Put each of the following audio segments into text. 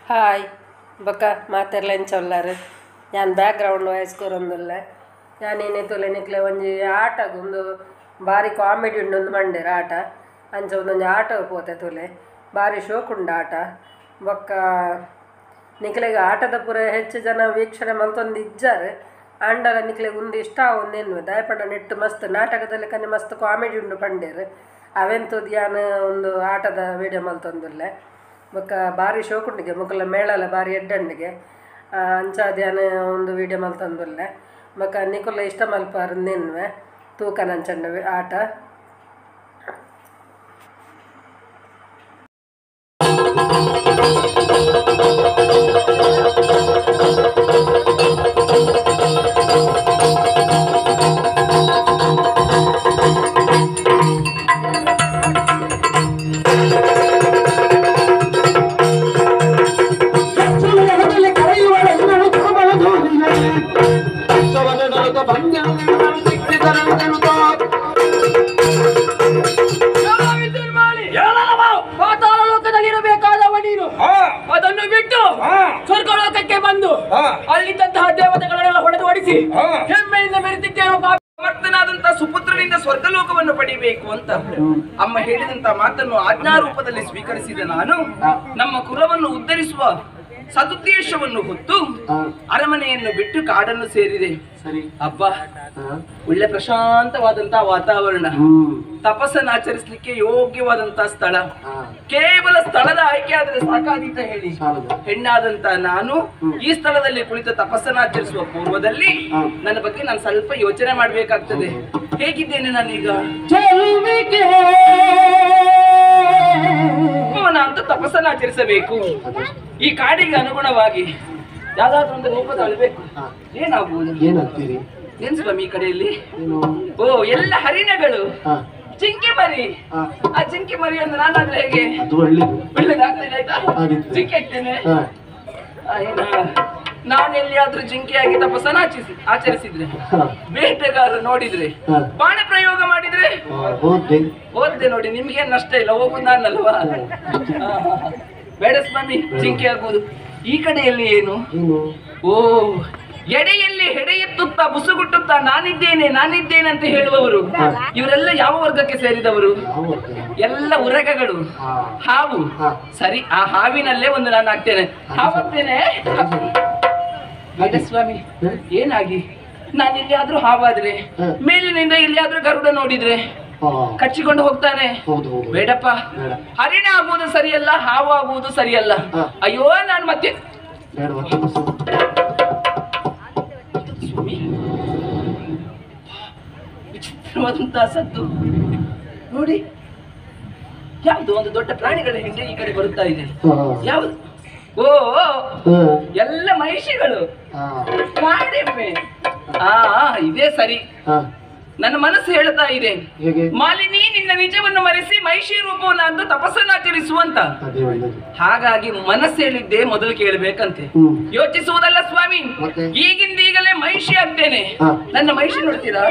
Hi ಬೊಕ್ಕ ಮಾತೆರ್ಲೆಂಚೊಲ್ಲಾರು ಯಾನ್ background voice ಕೊರೊಂದುಲ್ಲ ಯಾನೇನೆ ತೊಲೆ ನಿಕ್ಲೆ ಒಂಜಿ ಆಟಗೊಂದು ಬಾರಿ ಕಾಮಿಡಿ ಉಂಡು ಮಂಡೆರ್ ಆಟ ಅಂಚ ಒಂದೊಂಜಿ ಆಟ ಪೋತೆ ತೊಲೆ ಬಾರಿ ಶೋಕುಂಡು ಆಟ ಬೊಕ್ಕ ನಿಕ್ಲೆಗ್ ಆಟದ ಪೂರ ಹೆಚ್ಚು ಜನ ವೀಕ್ಷಣೆ ಮಲ್ತೊಂದು ಇಜ್ಜಾರು ಅಂಡಲ ನಿಕ್ಲೆಗ್ ಉಂದು ಇಷ್ಟ ಒಂದೇನು ದಯಪಂಡ ನೆಟ್ಟು ಮಸ್ತ್ ನಾಟಕದಲ್ಲಿ ಕನೆ ಮಸ್ತ್ ಕಾಮಿಡಿ ಉಂಡು ಪಂಡೇರು ಅವೆಂತದ್ದು ಯಾನ್ ಒಂದು ಆಟದ ವಿಡಿಯೋ ಮಲ್ತೊಂದುಲ್ಲೆ ಬೊಕ್ಕ ಬಾರಿ ಶೋಕುಂಡಿಗೆ ಮುಕ್ಕಲ ಮೇಳಲ ಬಾರಿ ಎಡ್ಡಂಡಿಗೆ ಅಂಚಾದ್ಯಾನ ಒಂದು ವೀಡಿಯೋ ಮಲ್ತಂದುಲ್ಲೆ ಬೊಕ್ಕ ನಿಕುಲ್ಲ ಇಷ್ಟ ಮಲ್ಪಾರು ನೆನ್ವೆ ತೂಕನಂಚಂಡ ಆಟ ಅದನ್ನು ಬಿಟ್ಟು ಸ್ವರ್ಗಲೋಕಕ್ಕೆ ಬಂದು ಅಲ್ಲಿದ್ದಂತಹ ದೇವತೆಗಳನ್ನೆಲ್ಲ ಹೊಡೆದು ಓಡಿಸಿ ಹೆಮ್ಮೆಯಿಂದ ಮೆರೆದಿದ್ದೇನೋ ಸಮರ್ಥನಾದಂತಹ ಸುಪುತ್ರನಿಂದ ಸ್ವರ್ಗಲೋಕವನ್ನು ಪಡಿಬೇಕು ಅಂತ ಅಮ್ಮ ಹೇಳಿದಂತ ಮಾತನ್ನು ಆಜ್ಞಾರೂಪದಲ್ಲಿ ಸ್ವೀಕರಿಸಿದ ನಾನು ನಮ್ಮ ಕುಲವನ್ನು ಉದ್ಧರಿಸುವ ಸದುದ್ದೇಶವನ್ನು ಹೊತ್ತು ಅರಮನೆಯನ್ನು ಬಿಟ್ಟು ಕಾಡನ್ನು ಸೇರಿದೆ. ಹಬ್ಬ ಒಳ್ಳೆ ಪ್ರಶಾಂತವಾದಂತಹ ವಾತಾವರಣ, ತಪಸ್ಸನ್ನು ಆಚರಿಸಲಿಕ್ಕೆ ಯೋಗ್ಯವಾದಂತಹ ಸ್ಥಳ. ಕೇವಲ ಸ್ಥಳದ ಆಯ್ಕೆ ಆದ್ರೆ ಸಾಕಾದೀತ ಹೇಳಿ, ಹೆಣ್ಣಾದಂತ ನಾನು ಈ ಸ್ಥಳದಲ್ಲಿ ಕುಳಿತ ತಪಸ್ಸನ್ನು ಆಚರಿಸುವ ಪೂರ್ವದಲ್ಲಿ ನನ್ನ ಬಗ್ಗೆ ನಾನು ಸ್ವಲ್ಪ ಯೋಚನೆ ಮಾಡ್ಬೇಕಾಗ್ತದೆ. ಹೇಗಿದ್ದೇನೆ ನಾನೀಗ ಅಂತ ತಪಸ್ಸನ್ನು ಆಚರಿಸಬೇಕು. ಈ ಕಾಡಿಗೆ ಅನುಗುಣವಾಗಿ ಯಾವ್ದಾದ್ರು ಒಂದು ರೂಪದ ಅಳಬೇಕು. ಏನಾಗ್ಬೋದು? ಏನ್ ಸ್ವಾಮಿ ಈ ಕಡೆಯಲ್ಲಿ? ಓ, ಎಲ್ಲ ಹರಿಣಗಳು, ಜಿಂಕೆ ಮರಿ. ಆ ಜಿಂಕೆ ಮರಿ ಅಂದ್ರೆ ನಾನಾದ್ರೆ ಹೇಗೆ ಒಳ್ಳೇದಾಗ್ತದೆ? ಆಯ್ತಾ, ಜಿಂಕೆ ಆಗ್ತೇನೆ. ನಾನೆಲ್ಲಿಯಾದ್ರೂ ಜಿಂಕೆಯಾಗಿ ತಪಸ್ಸನ್ನು ಆಚರಿಸಿದ್ರೆ, ಬೇಟೆಗಾರರು ನೋಡಿದ್ರೆ, ಬಾಣ ಪ್ರಯೋಗ ಮಾಡಿದ್ರೆ ಹೋದ್ದೆ ನೋಡಿ, ನಿಮ್ಗೇನ್ ನಷ್ಟ ಇಲ್ಲ, ಹೋಗುದು ನಾನಲ್ವಾ? ಬೇಡ ಸ್ವಾಮಿ, ಜಿಂಕೆ ಆಗ್ಬೋದು. ಈ ಕಡೆಯಲ್ಲಿ ಏನು? ಓ, ಎಡೆಯಲ್ಲಿ ಹೆಡೆ ಎತ್ತುತ್ತಾ ಬುಸುಗುಟ್ಟುತ್ತಾ ನಾನಿದ್ದೇನೆ ನಾನಿದ್ದೇನೆ ಅಂತ ಹೇಳುವವರು ಇವರೆಲ್ಲ ಯಾವ ವರ್ಗಕ್ಕೆ ಸೇರಿದವರು? ಎಲ್ಲ ಉರಗಗಳು, ಹಾವು. ಸರಿ, ಆ ಹಾವಿನಲ್ಲೇ ಒಂದು ನಾನು ಆಗ್ತೇನೆ, ಹಾವಾಗ್ತೇನೆ. ಬೇಡ ಸ್ವಾಮಿ, ಏನಾಗಿ ನಾನಿಲ್ಲಿ ಆದ್ರೂ ಹಾವಾದ್ರೆ, ಮೇಲಿನಿಂದ ಇಲ್ಲಿ ಆದ್ರೂ ಗರುಡ ನೋಡಿದ್ರೆ ಕಚ್ಚಿಕೊಂಡು ಹೋಗ್ತಾನೆ. ಬೇಡಪ್ಪ, ಹರಿಣ ಆಗುವುದು ಸರಿಯಲ್ಲ, ಹಾವು ಆಗುವುದು ಸರಿಯಲ್ಲ. ಅಯ್ಯೋ, ನಾನು ಮತ್ತೆ ವಿಚಿತ್ರವಾದಂತಹ ಸದ್ದು ನೋಡಿ. ಯಾವುದು ಒಂದು ದೊಡ್ಡ ಪ್ರಾಣಿಗಳ ಹಿಂದೆ ಈ ಕಡೆ ಬರುತ್ತಾ ಇದೆ. ಯಾವುದು? ಓ, ಎಲ್ಲ ಮಹಿಷಿಗಳು, ಕಾಡೆಮ್ಮೆ. ಇದೇ ಸರಿ. ನನ್ನ ಮನಸ್ಸು ಹೇಳ್ತಾ ಇದೆ, ಮಾಲಿನಿ ನಿನ್ನ ನಿಜವನ್ನು ಮರೆಸಿ ಮಹಿಷಿ ರೂಪವನ್ನು ಅಂದು ತಪಸ್ಸನ್ನು ಆಚರಿಸುವಂತ. ಹಾಗಾಗಿ ಮನಸ್ಸು ಹೇಳಿದ್ದೆ ಮೊದಲು ಕೇಳಬೇಕಂತೆ. ಯೋಚಿಸುವುದಲ್ಲ ಸ್ವಾಮಿ, ಈಗಿಂದೀಗಲೇ ಮಹಿಷಿ ಆಗ್ತೇನೆ. ನನ್ನ ಮಹಿಷಿ ನೋಡ್ತೀರಾ?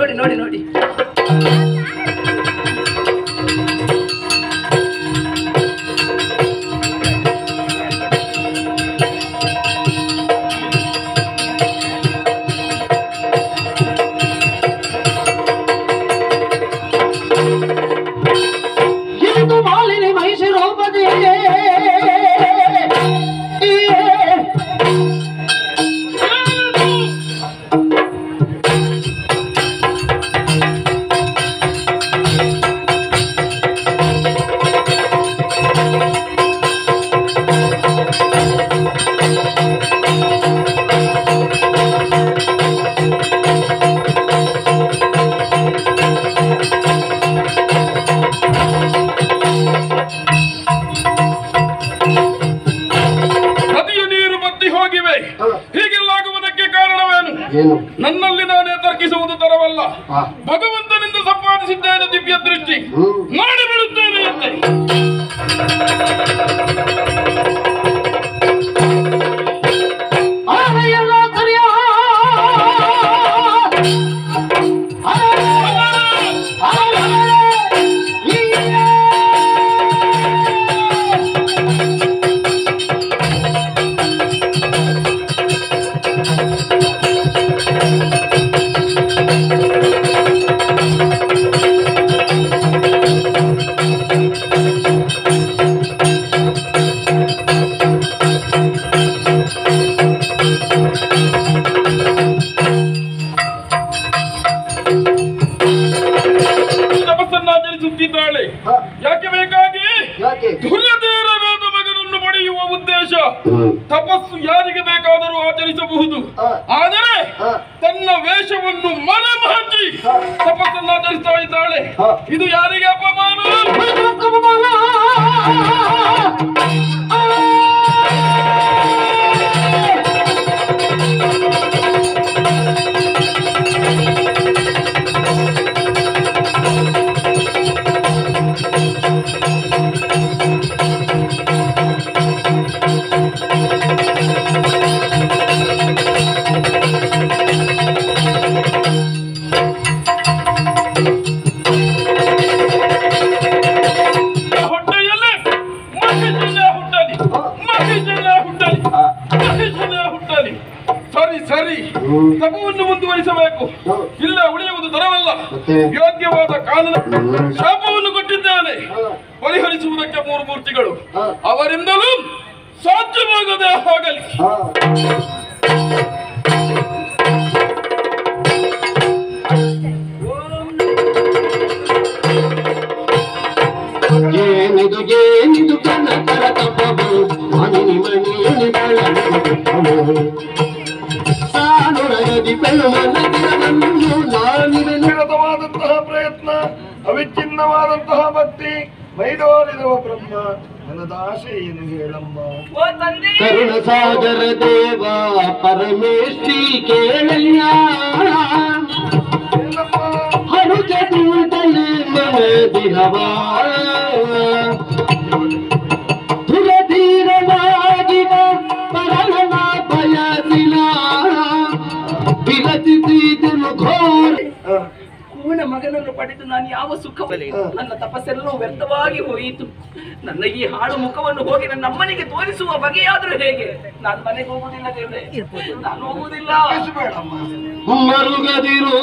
ನೋಡಿ ನೋಡಿ ನೋಡಿ. ನನ್ನಲ್ಲಿ ನಾನೇ ತರ್ಕಿಸುವುದು ತರವಲ್ಲ, ಭಗವಂತನಿಂದ ಸಂಪಾದಿಸಿದ್ದೇನೆ ದಿವ್ಯ ದೃಷ್ಟಿ, ಮಾಡಿ ಬಿಡುತ್ತೇನೆ ಅಂತೆ. ವೇಷ ತಪಸ್ಸು ಯಾರಿಗೆ ಬೇಕಾದರೂ ಆಚರಿಸಬಹುದು. ಆದರೆ ತನ್ನ ವೇಷವನ್ನು ಮರೆಮಾಚಿ ತಪಸ್ಸನ್ನು ಆಚರಿಸ್ತಾ ಇದ್ದಾಳೆ. ಇದು ಯಾರಿಗೆ ಅಪಮಾನ? ತಪವನ್ನು ಮುಂದುವರಿಸಬೇಕು, ಇಲ್ಲ ಉಳಿಯುವುದು ತರವಲ್ಲ. ಯೋಗ್ಯವಾದ ಕಾನೂನು ಶಾಪವನ್ನು ಕೊಟ್ಟಿದ್ದಾನೆ. ಪರಿಹರಿಸುವುದಕ್ಕೆ 3 ಮೂರ್ತಿಗಳು, ಅವರಿಂದಲೂ ಸಾಧ್ಯವಾಗದೆ ಹೋಗಲಿ. ಏನಿದು ಏನಿದು ಕನಕರ ತಪವು ಮಣಿ ಮಣಿಯಲ್ಲಿ ನಿರತವಾದಂತಹ ಪ್ರಯತ್ನ, ಅವಿಚ್ಛಿನ್ನವಾದಂತಹ ಭಕ್ತಿ, ಮೈದೋರಿರುವ ಬ್ರಹ್ಮ, ಮನದಾಶೆ ಏನು ಹೇಳಮ್ಮ. ಕರುಣ ಸಾಗರ ದೇವ ಪರಮೇಶ್ವರಿ ಕೇಳಯ್ಯ, ಹರುಚೂಟಲಿ ಮನದಿರವ ಧುರಧೀರವಾಗಿನ ಪರಣ ಬಯಸಿನ ವಿರಚಿಸಿದನು ಘೋರ. ಕೂನ ಮಗನನ್ನು ಪಡೆದು ನಾನು ಯಾವ ಸುಖವಲ್ಲ, ನನ್ನ ತಪಸ್ಸೆಲ್ಲವೂ ವ್ಯರ್ಥವಾಗಿ ಹೋಯಿತು. ನನ್ನ ಈ ಹಾಳು ಮುಖವನ್ನು ಹೋಗಿ ನನ್ನ ಅಮ್ಮನಿಗೆ ತೋರಿಸುವ ಬಗೆಯಾದರೂ ಹೇಗೆ? ನಾನು ಮನೆಗೆ ಹೋಗುವುದಿಲ್ಲ ದೇವ್ರೆ, ನಾನು ಹೋಗುವುದಿಲ್ಲ. ಮರುಗದಿರೋ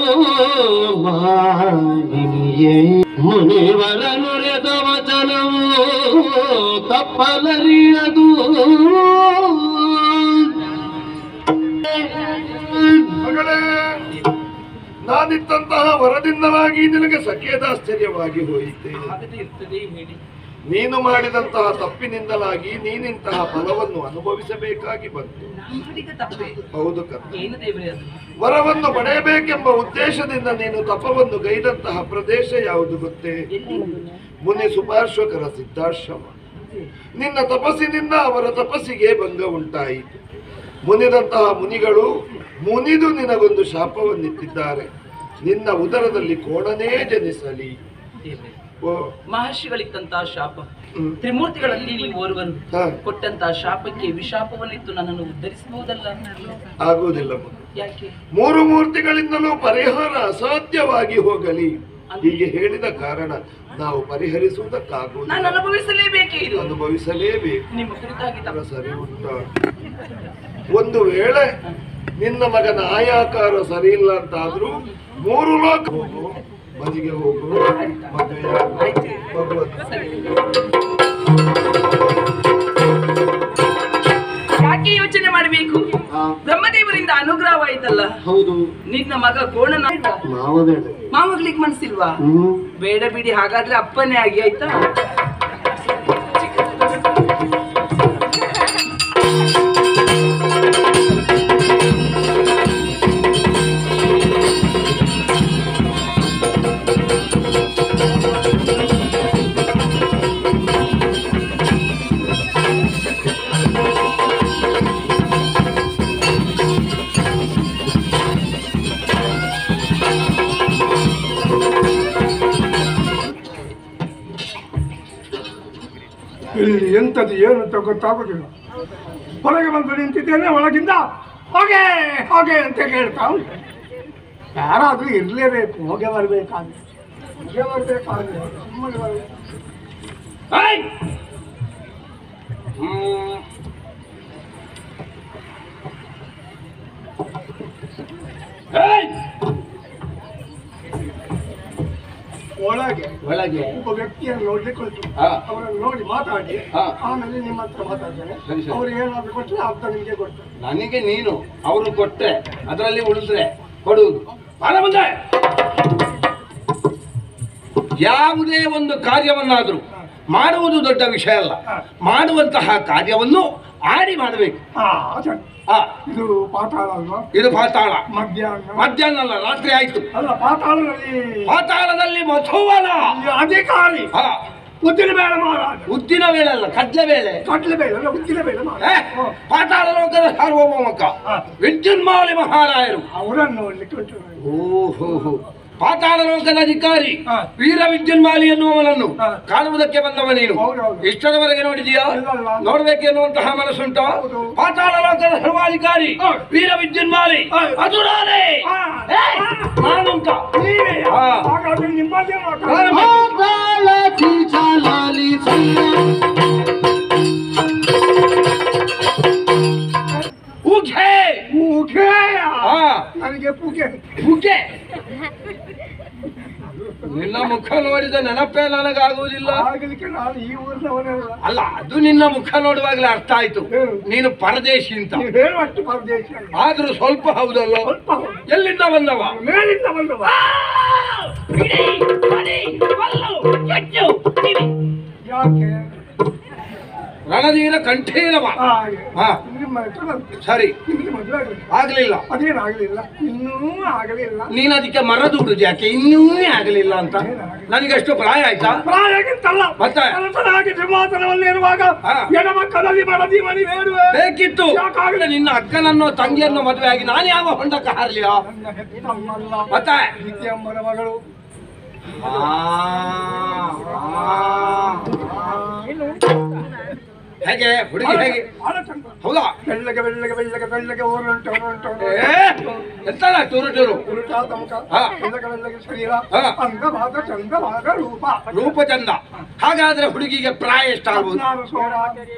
ಮಾನಿನಿಯೇ ಮುನಿವರ ನುರೆದ ವಚನವು ತಪ್ಪಲರಿಯದು. ಮಗಳೇ, ನಾನಿತ್ತಂತಹ ವರದಿಂದಲಾಗಿ ನಿನಗೆ ಸಖೇದಾಶ್ಚರ್ಯವಾಗಿ ಹೋಯಿತೆ. ನೀನು ಮಾಡಿದಂತಹ ತಪ್ಪಿನಿಂದಲಾಗಿ ನೀನಿಂತಹ ಫಲವನ್ನು ಅನುಭವಿಸಬೇಕಾಗಿ ಬಂತು. ಹೌದು ಕಥೆ. ವರವನ್ನು ಪಡೆಯಬೇಕೆಂಬ ಉದ್ದೇಶದಿಂದ ನೀನು ತಪವನ್ನು ಗೈದಂತಹ ಪ್ರದೇಶ ಯಾವುದು ಗೊತ್ತೇ? ಮುನಿ ಸುಪಾರ್ಶ್ವಕರ ಸಿದ್ಧಾಶ್ರಮ. ನಿನ್ನ ತಪಸ್ಸಿನಿಂದ ಅವರ ತಪಸ್ಸಿಗೆ ಭಂಗ ಉಂಟಾಯಿತು. ಮುನಿದಂತಹ ಮುನಿಗಳು ಮುನಿದು ನಿನಗೊಂದು ಶಾಪವನ್ನಿಟ್ಟಿದ್ದಾರೆ. ನಿನ್ನ ಉದರದಲ್ಲಿ ಕೋಣನೇ ಜನಿಸಲಿ. ಮಹರ್ಷಿಗಳಿತ್ತಂತಹ ಶಾಪ, ತ್ರಿಮೂರ್ತಿಗಳಲ್ಲಿ ನೀವು ಓರ್ವನು ಕೊಟ್ಟಂತಹ ಶಾಪಕ್ಕೆ ವಿಶಾಪವನ್ನಿತ್ತು ನನ್ನನ್ನು ಉದ್ಧರಿಸಬಹುದಲ್ಲ? ಆಗುವುದಿಲ್ಲ. ಯಾಕೆ? 3 ಮೂರ್ತಿಗಳಿಂದಲೂ ಪರಿಹಾರ ಅಸಾಧ್ಯವಾಗಿ ಹೋಗಲಿ ಹೀಗೆ ಹೇಳಿದ ಕಾರಣ ನಾವು ಪರಿಹರಿಸುವುದಕ್ಕಾಗುವುದು. ನಾನು ಅನುಭವಿಸಲೇಬೇಕೇ? ಇದು ಅನುಭವಿಸಲೇಬೇಕು. ನಿಮ್ಮ ಕುರಿತಾಗಿ ಸರಿ ಉಂಟ. ಒಂದು ವೇಳೆ ನಿನ್ನ ಮಗನ ಆಯಾಕಾರ ಸರಿ ಇಲ್ಲ ಅಂತಾದ್ರೂ 3 ಲೋಕ ಹೋಗು, ಮನೆಗೆ ಹೋಗು, ಯಾಕೆ ಯೋಚನೆ ಮಾಡಬೇಕು? ಬ್ರಹ್ಮದೇವರಿಂದ ಅನುಗ್ರಹವಾಯ್ತಲ್ಲ. ಹೌದು. ನಿನ್ನ ಮಗ ಕೋಣನ ಮಾವಗ್ಲಿಕ್ಕೆ ಮನಸ್ಸಿಲ್ವಾ? ಬೇಡ ಬಿಡಿ, ಹಾಗಾದ್ರೆ ಅಪ್ಪನೇ ಆಗಿ ಆಯ್ತಾ? ಇಲ್ಲಿ ಎಂಥದ್ದು ಏನು ಅಂತ ಗೊತ್ತಾಗೋದಿಲ್ಲ. ಹೊರಗೆ ಬಂದು ನಿಂತಿದ್ದೇನೆ, ಒಳಗಿಂದ ಹೋಗೆ ಹೋಗೆ ಅಂತ ಕೇಳ್ತಾ ಉಂಟು. ಯಾರಾದ್ರೂ ಇರಲೇಬೇಕು, ಹೋಗೆ ಬರಬೇಕಾದ್ರೆ ಹೋಗೆ ಬರಬೇಕಾದ್ರೆ ನಮ್ಮಲ್ಲಿ ಬರಬೇಕು. ಒಳಗೆ ಒಬ್ಬ ವ್ಯಕ್ತಿಯನ್ನು ನೋಡ್ಲಿಕ್ಕೆ ಉಂಟು. ಅವರನ್ನು ನೋಡಿ ಮಾತಾಡಿ, ಆಮೇಲೆ ನಿಮ್ಮ ಹತ್ರ ಮಾತಾಡ್ತಾರೆ. ಅವ್ರು ಏನಾದ್ರು ಕೊಟ್ಟರೆ ಅರ್ಥ ನಿಮಗೆ ಕೊಡ್ತಾರೆ. ನನಗೆ ನೀನು ಅವರು ಕೊಟ್ಟರೆ ಅದರಲ್ಲಿ ಉಳಿದ್ರೆ ಕೊಡುವುದು. ಬಾರ ಮುಂದೆ. ಯಾವುದೇ ಒಂದು ಕಾರ್ಯವನ್ನಾದರೂ ಮಾಡುವುದು ದೊಡ್ಡ ವಿಷಯ ಅಲ್ಲ. ಮಾಡುವಂತಹ ಕಾರ್ಯವನ್ನು ಆಡಿ ಮಾಡಬೇಕು. ಸರಿ. ಇದು ಪಾತಾಳ ಅಲ್ವಾ? ಇದು ಪಾತಾಳ. ಮಧ್ಯಾಹ್ನ ಅಲ್ಲ, ರಾತ್ರಿ ಆಯ್ತು. ಅಲ್ಲ, ಪಾತಾಳದಲ್ಲಿ ಮಧುವನ ಅಧಿಕಾರಿ ಉದ್ದಿನ ಬೇಳೆ ಮಹಾರಾಜ. ಉದ್ದಿನ ಬೇಳೆ ಅಲ್ಲ, ಕಡ್ಲೆ ಬೇಳೆ. ಕಡ್ಲೆ ಬೇಳೆ ಅಲ್ಲ, ಉದ್ದಿನ ಬೇಳೆ ಪಾತಾಳ ಲೋಕದ ಸಾರ್ವಭೌಮಕ ವಿದ್ಯುನ್ಮಾಲಿ ಮಹಾರಾಯರು ಅವರನ್ನು ನೋಡ್ಲಿಕ್ಕೆ ಉಂಟು. ಓಹೋ, ಪಾತಾಳ ಲೋಕದ ಅಧಿಕಾರಿ ವೀರ ವಿದ್ಯುನ್ಮಾಲಿ ಎನ್ನುವವನನ್ನು ಕಾಣುವುದಕ್ಕೆ ಬಂದವ ನೀನು. ಇಷ್ಟರವರೆಗೆ ನೋಡಿದೀಯಾ? ನೋಡ್ಬೇಕೆನ್ನುವಂತಹ ಮನಸ್ಸುಂಟು. ಪಾತಾಳ ಲೋಕದ ಸರ್ವಾಧಿಕಾರಿ ವೀರ ವಿದ್ಯುನ್ಮಾಲಿ ಅದು ನಾನೇ. ನಾನುಂಟ ನನಗೆ ಪೂಕೆ ಪೂಕೆ. ನಿನ್ನ ಮುಖ ನೋಡಿದ ನೆನಪೇ ನನಗಾಗುವುದಿಲ್ಲ. ಆಗಲಿಕ್ಕೆ ನಾನು ಈ ಊರಿನವನಲ್ಲ. ಅಲ್ಲ, ಅದು ನಿನ್ನ ಮುಖ ನೋಡುವಾಗಲೇ ಅರ್ಥ ಆಯ್ತು ನೀನು ಪರದೇಶಿ ಅಂತ. ಹೇಳುವಷ್ಟು ಪರದೇಶಿ ಆದ್ರೂ ಸ್ವಲ್ಪ ಹೌದಲ್ಲ. ಎಲ್ಲಿಂದ ಬಂದವ? ಮೇಲಿಂದ ಬಂದವ. ಯಾಕೆ? ರಣಧೀರ ಕಂಠೀರವ. ಸರಿ, ನಿಮಗೆ ಮದುವೆ ಆಗ್ಲಿಲ್ಲ. ಅದೇನಾಗಲಿಲ್ಲ, ಇನ್ನೂ ಆಗಲಿಲ್ಲ. ನೀನ್ ಅದಕ್ಕೆ ಮರದುಡುದು ಯಾಕೆ ಇನ್ನೂ ಆಗಲಿಲ್ಲ ಅಂತ? ನನಗಷ್ಟು ಪ್ರಾಯ ಆಯ್ತಾ? ಪ್ರಾಯಗಿಂತಲ್ಲ, ಮತ್ತೆ ಸಿಂಹಾಸನವಲ್ಲಿರುವಾಗ ಎಡಮಕ್ಕದಲ್ಲಿ ಮಡದಿ ಮಣಿ ಬೇಡುವೆ ಬೇಕಿತ್ತು. ಯಾಕಾಗಲೇ ನಿನ್ನ ಅಕ್ಕನನ್ನು ತಂಗಿಯನ್ನು ಮದುವೆ ಆಗಿ ನಾನು ಯಾವ ಹೊಂಡಕ್ಕೆ ಹಾರ್ಲಿಯ? ಮತ್ತೆ ಅಮ್ಮನ ಮಗಳು. ಹೇಗೆ ಹುಡುಗಿ ಹೇಗೆ? ಹೌದಾ? ಬೆಳ್ಳಗೆ ಬೆಳ್ಳಗೆ ಬೆಳ್ಳಗೆ ಬೆಳ್ಳಗೆ ಓರುಂಟು ಎಂತಲ್ಲ ಟೂರು ಟೂರು ಬೆಳ್ಳಗೆ ಬೆಳ್ಳಗೆ ಶರೀರ, ಅಂಗಭಾಗ ಚಂದಭಾಗ ರೂಪ. ರೂಪ ಚಂದ. ಹಾಗಾದ್ರೆ ಹುಡುಗಿಗೆ ಪ್ರಾಯ ಎಷ್ಟಾಗ್ಬೋದು? 16 ಸೋಡ.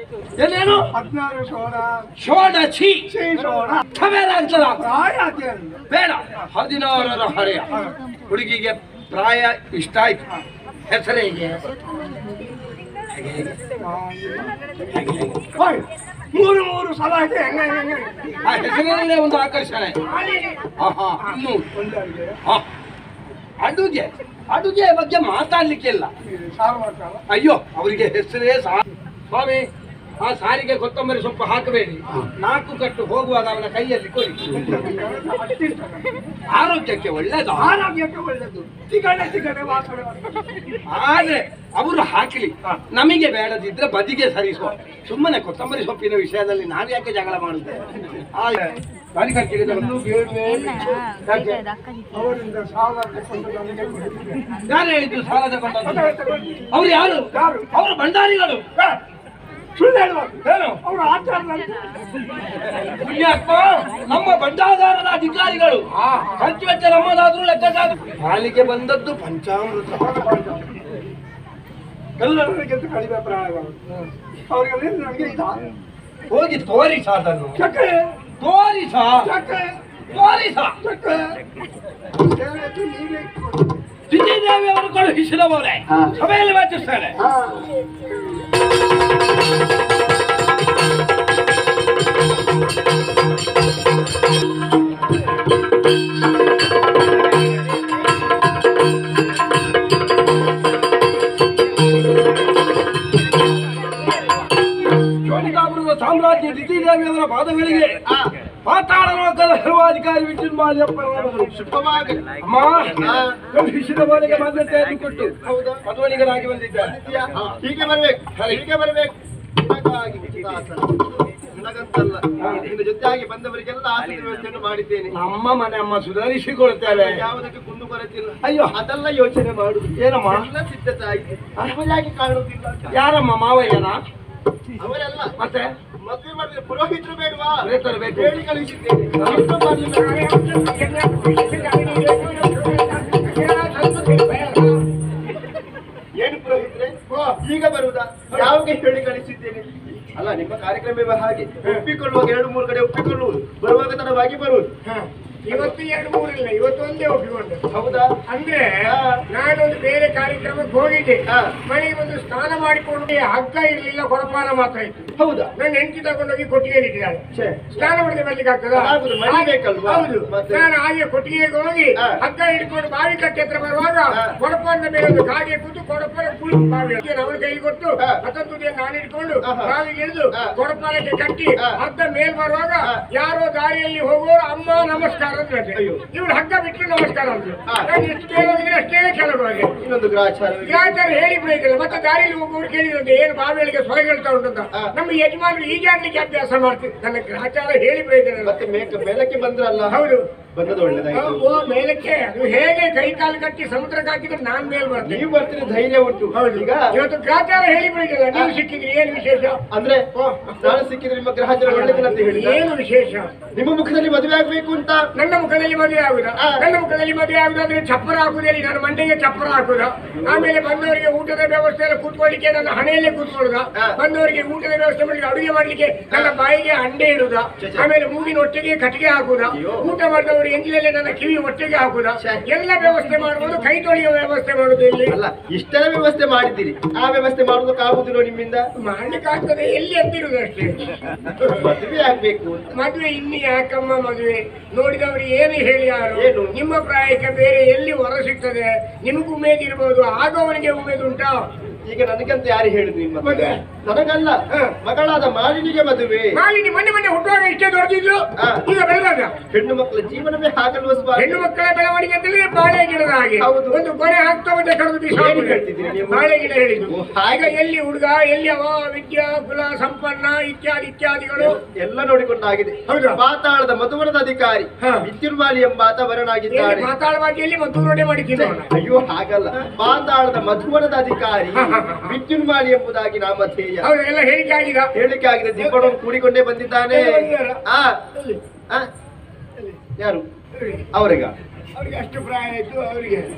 ಏನೇನು? 16 ಸೋಡ. ಷೋಡಶಿ ಸೋಡ ಆಗ್ತದ? ಪ್ರಾಯ ಬೇಡ, 16ರ ಹರೆಯ. ಹುಡುಗಿಗೆ ಪ್ರಾಯ ಇಷ್ಟ ಆಯ್ತು. ಹೆಸರು ಹೇಗೆ? ಮೂರು ಸಲ ಇದೆ. ಆ ಹೆಸರಿನಲ್ಲೇ ಒಂದು ಆಕರ್ಷಣೆ. ಇನ್ನು ಅಡುಗೆ ಬಗ್ಗೆ ಮಾತಾಡ್ಲಿಕ್ಕಿಲ್ಲ. ಅಯ್ಯೋ, ಅವರಿಗೆ ಹೆಸರೇ ಸ್ವಾಮಿ. ಆ ಸಾರಿಗೆ ಕೊತ್ತಂಬರಿ ಸೊಪ್ಪು ಹಾಕಬೇಡಿ. 4 ಕಟ್ಟು ಹೋಗುವಾಗ ಅವನ ಕೈಯಲ್ಲಿ ಕೊಡಿ. ಆರೋಗ್ಯಕ್ಕೆ ಒಳ್ಳೇದು. ಆರೋಗ್ಯಕ್ಕೆ ಒಳ್ಳೇದು. ತಿಗಣೆ ವಾಸನೆ. ಆದ್ರೆ ಅವರು ಹಾಕಲಿ, ನಮಗೆ ಬೇಡದಿದ್ರೆ ಬದಿಗೆ ಸರಿಸುವ. ಸುಮ್ಮನೆ ಕೊತ್ತಂಬರಿ ಸೊಪ್ಪಿನ ವಿಷಯದಲ್ಲಿ ನಾವು ಯಾಕೆ ಜಗಳ ಮಾಡುತ್ತೇವೆ? ಅವರಿಂದ ಸಾಲ ಯಾರು ಹೇಳಿದ್ದು ಸಾಲ ತಗೊಂಡು? ಅವ್ರು ಯಾರು? ಅವರು ಭಂಡಾರಿಗಳು. ಸುಳ್ಳು ಹೇಳುವ ಅವರು ಆಚಾರ ಪುಣ್ಯಾತ್ಮ, ನಮ್ಮ ಭಂಡಾಗಾರದ ಅಧಿಕಾರಿಗಳು. ಖರ್ಚು ವೆಚ್ಚ ನಮ್ಮದಾದ್ರೂ ಲೆಕ್ಕಾಚಾರ. ಪಾಲಿಗೆ ಬಂದದ್ದು ಪಂಚಾಮೃತ. ಎಲ್ಲರಿಗಿಂತ ಕಡಿಮೆ ಪ್ರಾಯಗಳು ಅವರಿಗೆ. ನನಗೆ ಹೋಗಿ ತೋರಿಸ ಅದನ್ನು. ತೋರಿಸ ಸಿದ್ಧಿದೇವಿ ಅವರು ಕಳುಹಿಸಿದವರೇ ಸಭೆಯಲ್ಲಿ ವಾಚಿಸ್ತಾರೆ. ಸಾಮ್ರಾಜ್ಯ ದಿತಿದೇವಿಯವರ ಪಾದಗಳಿಗೆ ಪಾತಾಳ ಲೋಕದ ಸರ್ವಾಧಿಕಾರಿ ವಿದ್ಯುನ್ಮಾಲಿಯಪ್ಪ ಕಳುಹಿಸಿದ ಮನೆಗೆ ಮಾನ್ಯತೆಯನ್ನು ಕೊಟ್ಟು ಮದುವಳಿಗರಾಗಿ ಬಂದಿದ್ದಾರೆ. ಹೀಗೆ ಬರ್ಬೇಕು ನನಗಂತಲ್ಲ, ನಿನ್ನ ಜೊತೆಯಾಗಿ ಬಂದವರಿಗೆಲ್ಲ ಆಸನ ವ್ಯವಸ್ಥೆಯನ್ನು ಮಾಡಿದ್ದೇನೆ. ನಮ್ಮ ಮನೆ ಅಮ್ಮ ಸುಧಾರಿಸಿಕೊಳ್ತೇವೆ. ಯಾವುದಕ್ಕೆ ಕುಂದು ಕೊರತಿಲ್ಲ. ಅಯ್ಯೋ, ಅದೆಲ್ಲ ಯೋಚನೆ ಮಾಡುದು. ಏನಮ್ಮ? ಎಲ್ಲ ಸಿದ್ಧತೆ ಆಯ್ತು. ಯಾಕೆ ಕಾಣುವುದಿಲ್ಲ? ಯಾರಮ್ಮ? ಮಾವಯ್ಯನ? ಅವರೆಲ್ಲ ಮತ್ತೆ ಮದುವೆ ಮಾಡಿದ್ರೆ ಪುರೋಹಿತರು ಬೇಡವಾ? ಬೇಕು. ಹೇಳಿ ಕಳಿಸಿದ್ದೇನೆ. ಏನು ಪುರೋಹಿತರೆ, ಈಗ ಬರುವುದಾ? ಯಾವಾಗ ಹೇಳಿ ಕಳಿಸಿದ್ದೇನೆ? ಅಲ್ಲ, ನಿಮ್ಮ ಕಾರ್ಯಕ್ರಮವೇ ಹಾಗೆ. ಒಪ್ಪಿಕೊಳ್ಳುವಾಗ 2-3 ಕಡೆ ಒಪ್ಪಿಕೊಳ್ಳುವುದು, ಬರುವಾಗ ತಡವಾಗಿ ಬರುವುದು. ಇವತ್ತು 2-3 ಇಲ್ಲ, ಇವತ್ತು ಒಂದೇ ಒಪ್ಪಿಕೊಂಡು. ಹೌದಾ? ಅಂದ್ರೆ ನಾನೊಂದು ಬೇರೆ ಕಾರ್ಯಕ್ರಮಕ್ಕೆ ಹೋಗಿದ್ದೆ. ಮನೆಗೆ ಬಂದು ಸ್ನಾನ ಮಾಡಿಕೊಂಡು ಹಗ್ಗ ಇರ್ಲಿಲ್ಲ, ಕೊಡಪಾನ ಮಾತ್ರ ಇತ್ತು. ಹೌದಾ? ನನ್ನ ಹೆಂಡತಿ ತಗೊಂಡೋಗಿ ಕೊಟ್ಟಿಗೆಯಲ್ಲಿ ಇಟ್ಟಿದ್ದಾಳೆ. ಸ್ನಾನ ಮಾಡಿದ್ರೆ ಬರ್ಲಿಕ್ಕೆ ಆಗ್ತದಾ? ಮನೆ ಬೇಕಲ್ವಾ? ಹೌದು. ನಾನು ಹಾಗೆ ಕೊಟ್ಟಿಗೆಗೆ ಹೋಗಿ ಹಗ್ಗ ಹಿಡ್ಕೊಂಡು ಬಾವಿ ಕಟ್ಟೆ ಹತ್ರ ಬರುವಾಗ ಕೊಡಪಾನ ಮೇಲೆ ಒಂದು ಗಾಡಿಗೆ ಕೂತು ಕೊಡಪಾನ ಕುಳಿತು ಬಾವಿ ಅವನ ಕೈಗೆ ಕೊಟ್ಟು ಮತ್ತೊಂದು ತುದಿಯನ್ನು ನಾನು ಹಿಡ್ಕೊಂಡು ಬಾವಿಗೆ ಇಳಿದು ಕೊಡಪಾನಕ್ಕೆ ಕಟ್ಟಿ ಅರ್ಧ ಮೇಲ್ ಬರುವಾಗ ಯಾರೋ ದಾರಿಯಲ್ಲಿ ಹೋಗೋರು ಅಮ್ಮ ನಮಸ್ಕಾರ ಅಂದ್ರೆ ಇವ್ರು ಹಗ್ಗ ಬಿಟ್ಟರು ನಮಸ್ಕಾರ ಅಂದ್ರು. ನಾನು ಎಷ್ಟು ಕೇಳೋದಿದ್ರೆ ಅಷ್ಟೇ ಕೆಳಗೋಗಿ ಇನ್ನೊಂದು ಗ್ರಾಚಾರ ಹೇಳಿ ಬಿಡಬೇಕಿಲ್ಲ. ಮತ್ತೆ ದಾರಿಯಲ್ಲಿ ಹೋಗೋರು ಕೇಳಿದಂತೆ ಏನು ಬಾವಿಗಳಿಗೆ ಸೊರಗ ಹೇಳ್ತಾ ಉಂಟಂತ. ನಮ್ಮ ಯಜಮಾನರು ಈಜಾಡ್ಲಿಕ್ಕೆ ಅಭ್ಯಾಸ ಮಾಡ್ತೀವಿ. ನನ್ನ ಗ್ರಾಚಾರ ಹೇಳಿ ಬಿಡಬೇಕಿಲ್ಲ. ಮತ್ತೆ ಮೇಲಕ್ಕೆ ಬಂದ್ರಲ್ಲ? ಹೌದು, ಬಂದದ್ದು ಒಳ್ಳೆದಾಯ್ತು. ಮೇಲಕ್ಕೆ ಅದು ಹೇಗೆ ಕೈ ಕಾಲು ಕಟ್ಟಿ ಸಮುದ್ರಕ್ಕೆ ಹಾಕಿದ್ರೆ ನಾನ್ ಮೇಲ್ ಬರ್ತೇನೆ. ನೀವು ಬರ್ತೀರಿ, ಧೈರ್ಯ ಉಂಟು. ಈಗ ಇವತ್ತು ಗ್ರಾಚಾರ ಹೇಳಿ ಬಿಡಬೇಕಿಲ್ಲ. ನೀವು ಸಿಕ್ಕಿದ್ರಿ, ಏನು ವಿಶೇಷ? ಅಂದ್ರೆ ನಾನು ಸಿಕ್ಕಿದ್ರೆ ನಿಮ್ಮ ಗ್ರಹಚಾರ ಒಳ್ಳೆದಿಲ್ಲ ಅಂತ ಹೇಳಿ ಏನು ವಿಶೇಷ? ನಿಮ್ಮ ಮುಖದಲ್ಲಿ ಮದುವೆ ಆಗ್ಬೇಕು ಅಂತ. ನನ್ನ ಮುಖದಲ್ಲಿ ಮದುವೆ ಆಗುದ? ನನ್ನ ಮುಖದಲ್ಲಿ ಮದುವೆ ಆಗುದಾದ್ರೆ ಚಪ್ಪರ ಹಾಕುದೇಳಿ, ನನ್ನ ಮಂಡೆಗೆ ಚಪ್ಪರ ಹಾಕುದ. ಆಮೇಲೆ ಬಂದವರಿಗೆ ಊಟದ ವ್ಯವಸ್ಥೆ ಎಲ್ಲ ಕೂತ್ಕೊಳ್ಳಿಕ್ಕೆ ನನ್ನ ಹಣೆಯಲ್ಲೇ ಕೂತ್ಕೊಳ್ಳುದ. ಬಂದವರಿಗೆ ಊಟದ ವ್ಯವಸ್ಥೆ ಮಾಡಲಿಕ್ಕೆ, ಅಡುಗೆ ಮಾಡ್ಲಿಕ್ಕೆ ನನ್ನ ಬಾಯಿಗೆ ಅಂಡೆ ಇಡುದ. ಆಮೇಲೆ ಮೂಗಿನ ಹೊಟ್ಟೆಗೆ ಕಟ್ಟಿಗೆ ಹಾಕುದ. ಊಟ ಮಾಡಿದವರು ಎಂಜಿಲಲ್ಲಿ ನನ್ನ ಕಿವಿ ಹೊಟ್ಟೆಗೆ ಹಾಕುದ. ಎಲ್ಲ ವ್ಯವಸ್ಥೆ ಮಾಡುವುದು, ಕೈ ತೊಳೆಯುವ ವ್ಯವಸ್ಥೆ ಮಾಡುದು. ಇಲ್ಲಿ ಅಲ್ಲ, ಇಷ್ಟೆಲ್ಲ ವ್ಯವಸ್ಥೆ ಮಾಡಿದ್ದೀರಿ, ಆ ವ್ಯವಸ್ಥೆ ಮಾಡೋದಕ್ಕಾಗುದಿಲ್ಲ ನಿಮ್ಮಿಂದ? ಮಾಡ್ಲಿಕ್ಕೆ ಆಗ್ತದೆ, ಎಲ್ಲಿ ಅಂತಿರುವುದು ಅಷ್ಟೇ. ಮದುವೆ ಆಗ್ಬೇಕು. ಮದುವೆ ಇನ್ನು ಯಾಕಮ್ಮ ಮದುವೆ? ನೋಡಿದವರು ಏನು ಹೇಳಿ ಯಾರು? ಏನು? ನಿಮ್ಮ ಪ್ರಾಯಕ್ಕೆ ಬೇರೆ ಎಲ್ಲಿ ಹೊರ ಸಿಗ್ತದೆ? ನಿಮಗೂ ಉಮೇದ್ ಇರ್ಬೋದು, ಆಗ ಅವನಿಗೆ ಉಮೇದ್ ಉಂಟಾ? ಈಗ ನನಗಂತ ಯಾರು ಹೇಳಿದ್ರು? ನಿಮ್ಮ ನನಗಲ್ಲ, ಮಗಳಾದ ಮಾಲಿನಿಗೆ ಮದುವೆ. ಮಾಲಿನಿ ಮೊನ್ನೆ ಹುಟ್ಟುವಾಗ ಇಷ್ಟೇ ದೊಡ್ಡದಿದ್ಲು, ಈಗ ಬೆಳೆದಾಗ. ಹೆಣ್ಣು ಮಕ್ಕಳ ಜೀವನವೇ ಹಾಗಲ್ವ ಸ್ವಾಮಿ? ಹೆಣ್ಣು ಮಕ್ಕಳ ಬೆಳವಣಿಗೆ ಅಂತ ಹೇಳಿದ್ರೆ ಬಾಳೆ ಗಿಡದ ಹಾಗೆ. ಹೌದು. ಒಂದು ಕೊನೆ ಹಾಕ್ತಾ ಬಂದ ಕರೆದು ಹೇಳ್ತಿದ್ದೀರಿ ನೀವು? ಬಾಳೆ ಗಿಡ ಹೇಳಿದ್ದು. ಹಾಗೆ ಈಗ ಎಲ್ಲಿ ಹುಡುಗ, ಎಲ್ಲಿ ಅವ, ವಿದ್ಯಾ ಕುಲ ಸಂಪನ್ನ ಇತ್ಯಾದಿಗಳು ಎಲ್ಲ ನೋಡಿಕೊಂಡಾಗಿದೆ. ಹೌದಾ? ಪಾತಾಳದ ಮಧುವನದ ಅಧಿಕಾರಿ ವಿದ್ಯುನ್ಮಾಲಿ ಎಂಬಾತ ವರನಾಗಿದ್ದಾನೆ. ಮಾತಾಳವಾಗಿಯಲ್ಲಿ ಮತ್ತು ರೋಡೆ ಮಾಡಿದ್ದೀನಿ. ಅಯ್ಯೋ ಹಾಗಲ್ಲ, ಪಾತಾಳದ ಮಧುವನದ ಅಧಿಕಾರಿ ವಿದ್ಯುನ್ಮಾಲಿ ಎಂಬುದಾಗಿ ನಾಮಧೇಯ. ಹೌದು, ಎಲ್ಲ ಹೇಳಿಕೆ ಆಗಿದೆ. ಹೇಳಿಕೆ ಆಗಿದೆ. ದಿಬ್ಬಡನ್ನು ಕೂಡಿಕೊಂಡೇ ಬಂದಿದ್ದಾನೆ. ಯಾರು ಅವರಿಗ? ಅವ್ರಿಗೆ ಅಷ್ಟು ಪ್ರಾಯ ಆಯ್ತು.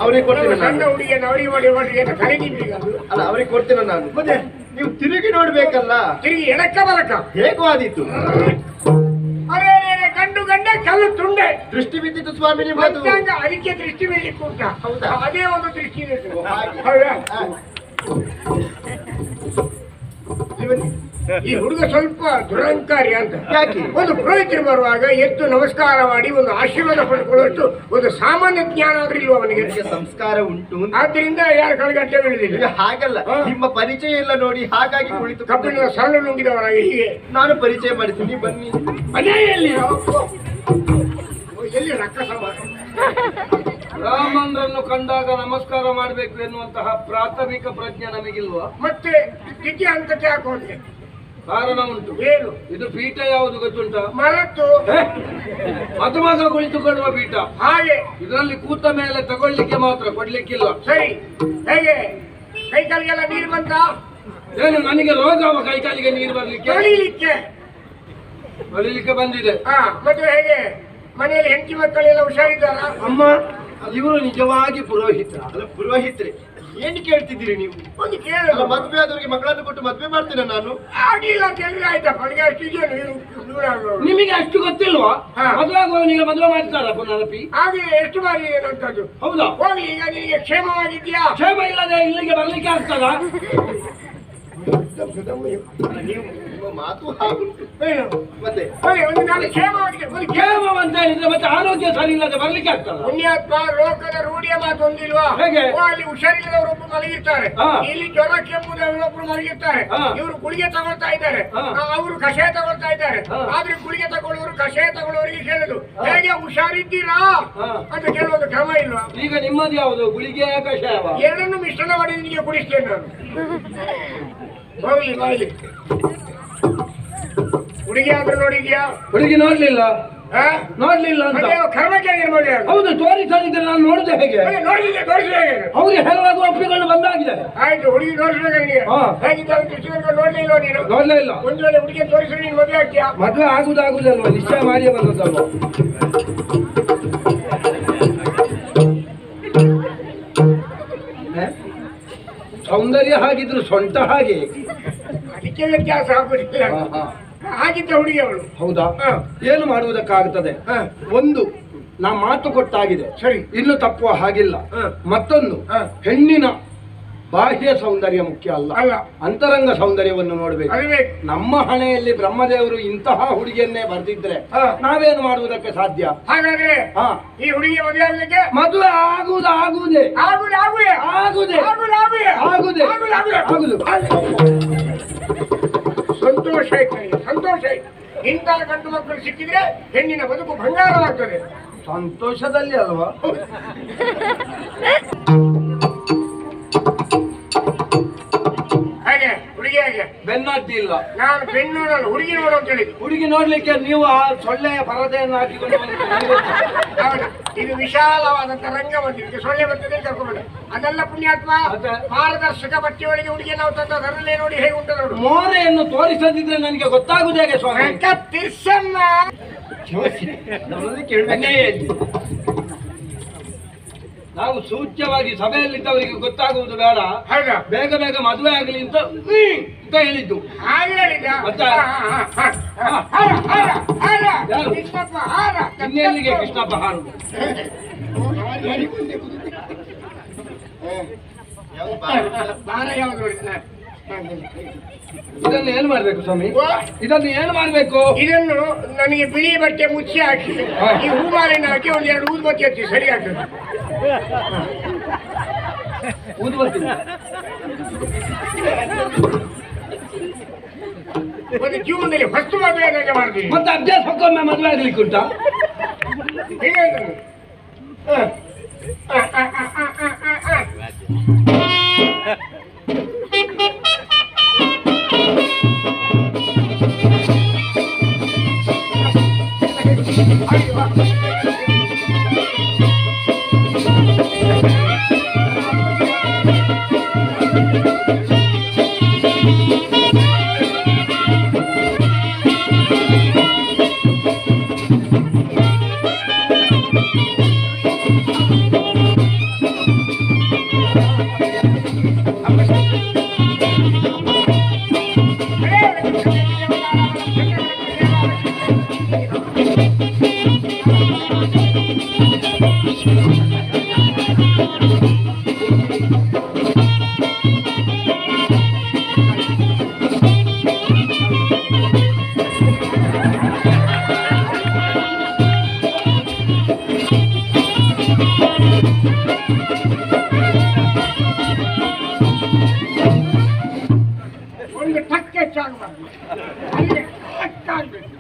ಅವ್ರಿಗೆ ಕೊಡ್ತೀನಿ ಸಣ್ಣ ನಾನು. ಹುಡುಗಿಯನ್ನು ಅವರಿಗೆ ಮಾಡಿ ಕರೀತಿದ್ದೀಗ. ಅಲ್ಲ, ಅವ್ರಿಗೆ ಕೊಡ್ತೀನಿ ನಾನು. ಮತ್ತೆ ನೀವು ತಿರುಗಿ ನೋಡ್ಬೇಕಲ್ಲ. ತಿರುಗಿ ಎಡಕ್ಕ ಬಲಕ್ಕ ಹೇಗೂ ಆದೀತು. ಅರೇ ಗಂಡು ಗಂಡ ಕಲ್ಲು ತುಂಡೆ ದೃಷ್ಟಿ ಬಿದ್ದಿತ್ತು ಸ್ವಾಮಿ ನಿಮ್ಮದು. ಅದಕ್ಕೆ ದೃಷ್ಟಿ ಬೀಳಿಕ್ಕೆ ಉಂಟ. ಹೌದಾ? ಅದೇ ಒಂದು ದೃಷ್ಟಿ ಇದೆ. ಹೌದಾ? ಈ ಹುಡುಗ ಸ್ವಲ್ಪ ದುರಂಕಾರಿ ಅಂತ. ಯಾಕೆ? ಒಂದು ಪುರೋಹಿತರು ಬರುವಾಗ ಎದ್ದು ನಮಸ್ಕಾರ ಮಾಡಿ ಒಂದು ಆಶೀರ್ವಾದ ಪಡ್ಕೊಳ್ಳುವಷ್ಟು ಒಂದು ಸಾಮಾನ್ಯ ಜ್ಞಾನ ಆದ್ರೂ ಇಲ್ವ ಅವನಿಗೆ? ಸಂಸ್ಕಾರ ಉಂಟು, ಆದ್ರಿಂದ ಯಾರು ಕಳೆಗಟ್ಟೆ ಬೆಳೆದಿಲ್ಲ. ಹಾಗಲ್ಲ, ನಿಮ್ಮ ಪರಿಚಯ ಎಲ್ಲ ನೋಡಿ ಹಾಗಾಗಿ ಕುಳಿತು ಕಬ್ಬಿಣದ ಸರಳು ನುಂಗಿದವರಾಗಿ ಹೀಗೆ ನಾನು ಪರಿಚಯ ಮಾಡಿದ್ದೀನಿ. ಬನ್ನಿ. ಮನೆಯಲ್ಲಿ ಎಲ್ಲಿ ರಕ್ಕಸ ರಾಮಂದ್ರನ್ನು ಕಂಡಾಗ ನಮಸ್ಕಾರ ಮಾಡಬೇಕು ಎನ್ನುವಂತಹ ಪ್ರಾಥಮಿಕ ಪ್ರಜ್ಞೆ ನಮಗಿಲ್ವಾ? ಮತ್ತೆ ದ್ವಿತೀಯ ಹಂತಕ್ಕೆ ಹಾಕೋದೆ ಕಾರಣ ಉಂಟು. ಏನು? ಇದು ಪೀಠ ಯಾವುದು ಗೊತ್ತುಂಟ? ಮರತ್ತು ಮದುಮಗ ಕುಳಿತುಕೊಳ್ಳುವ ಪೀಠ. ಹಾಗೆ ಇದರಲ್ಲಿ ಕೂತ ಮೇಲೆ ತಗೊಳ್ಳಿಕ್ಕೆ ಮಾತ್ರ, ಕೊಡ್ಲಿಕ್ಕಿಲ್ಲ. ಸರಿ, ಹೇಗೆ ಕೈ ಕಾಲಿಗೆಲ್ಲ ನೀರು ಬಂತ? ಏನು ನನಗೆ ರೋಗ? ಕೈಕಾಲಿಗೆ ನೀರು ಬರ್ಲಿಕ್ಕೆ ಬಳಿಲಿಕ್ಕೆ ಬಂದಿದೆ. ಮತ್ತೆ ಹೇಗೆ ಮನೆಯಲ್ಲಿ ಹೆಂಡತಿ ಮಕ್ಕಳೆಲ್ಲ ಹುಷಾರಿದ್ದಾರ? ಅಮ್ಮ, ಇವರು ನಿಜವಾಗಿ ಪುರೋಹಿತ ಅಲ್ಲ? ಪುರೋಹಿತ್ರೆ ಏನ್ ಕೇಳ್ತಿದ್ದೀರಿ ನೀವು? ಒಂದು ಕೇಳಲ್ಲ. ಮದ್ವೆ ಆದವರಿಗೆ ಮಕ್ಕಳನ್ನು ಕೊಟ್ಟು ಮದ್ವೆ ಮಾಡ್ತೇನೆ ನಾನು. ಆಗಿಲ್ಲ ಅಂತ ಹೇಳಿದ್ರೆ ಆಯ್ತಪ್ಪ. ನನಗೆ ಅಷ್ಟು ನಿಮಗೆ ಅಷ್ಟು ಗೊತ್ತಿಲ್ವಾ? ಮದುವೆ ಆಗುವವನಿಗೆ ಮದುವೆ ಮಾಡ್ತಾರ ಪುನರಪಿ? ಹಾಗೆ ಎಷ್ಟು ಬಾರಿ ಏನಂತದ್ದು? ಹೌದಾ? ಹೋಗ್ಲಿ, ಈಗ ನಿನಗೆ ಕ್ಷೇಮವಾಗಿದ್ಯಾ? ಕ್ಷೇಮ ಇಲ್ಲದೆ ಇಲ್ಲಿಗೆ ಬರ್ಲಿಕ್ಕೆ ಆಗ್ತದ? ಮಾತು ಹಾಗುಂಟು. ಮತ್ತೆ ಒಂದು ನಾನು ಕ್ಷೇಮವಾಗಿದೆ. ಒಂದು ಕ್ಷೇಮ ಅಂತ ಹೇಳಿದ್ರೆ ಮತ್ತೆ ಆರೋಗ್ಯ ಸರಿ ಇಲ್ಲದೆ ಬರ್ಲಿಕ್ಕೆ ಆಗ್ತದ? ಪುಣ್ಯಾತ್ಮ, ಲೋಕದ ರೂಢಿಯ ಮಾತು ಒಂದಿಲ್ವಾ? ಹೇಗೆ? ಅಲ್ಲಿ ಹುಷಾರಿಲ್ಲದವರೊಬ್ಬರು ಮಲಗಿರ್ತಾರೆ, ಇಲ್ಲಿ ಜ್ವರ ಕೆಮ್ಮುದವರೊಬ್ಬರು ಮಲಗಿರ್ತಾರೆ. ಇವರು ಗುಳಿಗೆ ತಗೊಳ್ತಾ ಇದ್ದಾರೆ, ಅವರು ಕಷಾಯ ತಗೊಳ್ತಾ ಇದ್ದಾರೆ. ಆದ್ರೆ ಗುಳಿಗೆ ತಗೊಳ್ಳುವರು ಕಷಾಯ ತಗೊಳ್ಳೋರಿಗೆ ಕೇಳುದು ಹೇಗೆ ಹುಷಾರಿದ್ದೀರಾ ಅಂತ ಕೇಳುವುದು ಕ್ರಮ ಇಲ್ವಾ? ಈಗ ನಿಮ್ಮದು ಯಾವುದು, ಗುಳಿಗೆ ಕಷಾಯವ? ಎರಡನ್ನು ಮಿಶ್ರಣ ಮಾಡಿ ನಿನಗೆ ಕುಡಿಸ್ತೇನೆ ನಾನು. ಹೋಗ್ಲಿ ಬಾಯ್ಲಿ. ಹುಡುಗಿ ಆದ್ರೂ ನೋಡಿದ್ಯಾ? ಹುಡುಗಿ ನೋಡ್ಲಿಲ್ಲ. ನೋಡ್ಲಿಲ್ಲ ಅಂತ ಕರ್ಮಕ್ಕೆ ನೋಡಿ. ಹೌದು, ತೋರಿಸದಿದ್ರೆ ನಾನು ನೋಡಿದೆ ಹೇಗೆ? ನೋಡಿದ್ದೆ, ತೋರಿಸಿದೆ. ಅವ್ರಿಗೆ ಹೇಳುವಾಗ ಒಪ್ಪಿಕೊಂಡು ಬಂದಾಗಿದೆ. ಆಯ್ತು, ಹುಡುಗಿ ನೋಡಿಸಿದಾಗ ನಿನಗೆ ಹೇಗಿದ್ದಾಗ ದೃಷ್ಟಿಕೊಂಡು ನೋಡ್ಲಿಲ್ಲ ನೀನು? ನೋಡ್ಲೇ ಇಲ್ಲ. ಒಂದು ವೇಳೆ ಹುಡುಗಿ ತೋರಿಸಿದ್ರೆ ನೀನು ಮದುವೆ ಆಗ್ತೀಯಾ? ಮದುವೆ ಆಗುದಾಗುದಲ್ವ, ನಿಶ್ಚಯ ಮಾಡಿಯೇ ಬಂದದ್ದಲ್ವ. ಸೌಂದರ್ಯ ಹಾಗಿದ್ರು ಸೊಂಟ ಹಾಗೆ, ಅದಕ್ಕೆ ವ್ಯತ್ಯಾಸ ಆಗುದಿಲ್ಲ. ಆಗಿದ್ದ ಹುಡುಗಿ ಅವಳು. ಹೌದಾ? ಏನು ಮಾಡುವುದಕ್ಕಾಗುತ್ತದೆ? ಒಂದು ನಾ ಮಾತು ಕೊಟ್ಟಾಗಿದೆ, ಸರಿ. ಇನ್ನು ತಪ್ಪುವ ಹಾಗಿಲ್ಲ. ಮತ್ತೊಂದು, ಹ. ಹೆಣ್ಣಿನ ಬಾಹ್ಯ ಸೌಂದರ್ಯ ಮುಖ್ಯ ಅಲ್ಲ, ಅಲ್ಲ. ಅಂತರಂಗ ಸೌಂದರ್ಯವನ್ನು ನೋಡ್ಬೇಕು. ಅಲ್ವೇ? ನಮ್ಮ ಹಣೆಯಲ್ಲಿ ಬ್ರಹ್ಮದೇವರು ಇಂತಹ ಹುಡುಗಿಯನ್ನೇ ಬರ್ದಿದ್ರೆ ಹ. ನಾವೇನು ಮಾಡುವುದಕ್ಕೆ ಸಾಧ್ಯ? ಹಾಗಾದ್ರೆ ಹ. ಈ ಹುಡುಗಿ ಮದುವೆ ಆಗ್ಲಿಕ್ಕೆ ಮದುವೆ ಆಗುವುದೇ ಆಗುದೇ ಆಗುದೇ ಆಗುದು. ಸಂತೋಷ ಆಯ್ತು ನನಗೆ, ಸಂತೋಷ ಆಯ್ತು. ಇಂತಹ ಗಂಡು ಮಕ್ಕಳು ಸಿಕ್ಕಿದ್ರೆ ಹೆಣ್ಣಿನ ಬದುಕು ಬಂಗಾರವಾಗ್ತದೆ. ಸಂತೋಷದಲ್ಲಿ ಅಲ್ವಾ? ಹಾಗೆ ಹುಡುಗಿ ಹಾಗೆ ಬೆನ್ನಡ್ಡಿ ಇಲ್ಲ. ನಾನು ಬೆನ್ನು ನೋಡಲ್ಲ, ಹುಡುಗಿ ನೋಡು ಅಂತ ಹೇಳಿದ್ದು. ಹುಡುಗಿ ನೋಡ್ಲಿಕ್ಕೆ ನೀವು ಆ ಸೊಳ್ಳೆಯ ಪರದೆಯನ್ನು ಹಾಕಿಕೊಂಡು ಹೌದು, ಇದು ವಿಶಾಲವಾದಂತ ರಂಗ ಬಂದಿದೆ. ಸೊಳ್ಳೆ ಬರ್ತದೆ ಕರ್ಕೊಂಡ್ಬಿಡ, ಅದೆಲ್ಲ ಪುಣ್ಯಾತ್ಮ. ಮತ್ತೆ? ಪಾರದರ್ಶಕ ಬಟ್ಟೆಯೊಳಗೆ ಹುಡುಗಿ ನಾವು ತಂದ ಅದರಲ್ಲೇ ನೋಡಿ ಹೇಗೆ ಉಂಟು ನೋಡು. ಮೋರೆಯನ್ನು ತೋರಿಸದಿದ್ರೆ ನನಗೆ ಗೊತ್ತಾಗುದು ಹೇಗೆ ಸ್ವಾಮಿ? ತಿರ್ಸನ್ನ ಅನ್ಯಾಯ ಇದೆ. ನಾವು ಸೂಚ್ಯವಾಗಿ ಸಭೆಯಲ್ಲಿದ್ದವರಿಗೆ ಗೊತ್ತಾಗುವುದು ಬೇಡ, ಹೌದಾ? ಬೇಗ ಬೇಗ ಮದುವೆ ಆಗಲಿ ಅಂತ ಹೇಳಿದ್ದು. ಹಾಗೆ ಹೇಳಿದ. ಮತ್ತೆ? ಯಾರು? ಕೃಷ್ಣಪ್ಪ ಹಾರ. ಇನ್ನೆಲ್ಲಿಗೆ ಕೃಷ್ಣಪ್ಪ ಹಾರುದು? ಬಾರ ಯಾವ್ದು ನೋಡಿದ? ಇದನ್ನು ಏನು ಮಾಡ್ಬೇಕು ಸ್ವಾಮಿ? ಇದನ್ನು ಏನು ಮಾಡ್ಬೇಕು? ಇದನ್ನು ನನಗೆ ಬಿಳಿ ಬಟ್ಟೆ ಮುಚ್ಚಿ ಹಾಕಿ ಈ ಹೂಮಾಲಿನ ಹಾಕಿ ಒಂದೆರಡು ಊದ್ಬತ್ತಿ ಹಚ್ಚಿ ಸರಿ ಆಗ್ತದೆ. ಊದುಬತ್ತಿ ಒಂದು ಜೀವನದಲ್ಲಿ ಹೊಸ್ತು ಮದುವೆ ಮಾಡ್ತೀನಿ. ಮತ್ತೆ ಅಭ್ಯಾಸಕ್ಕೊಮ್ಮೆ ಮದುವೆ ಆಗ್ಲಿಕ್ಕೆ ಉಂಟಾ? ಹೇಗೆ ಒಂದು ಟಕ್ಕೆ ಚಾಗಬಾರ್ದು, ಅಲ್ಲಿಗೆ ಟಕ್ಕಾಗ್ಬೇಕು.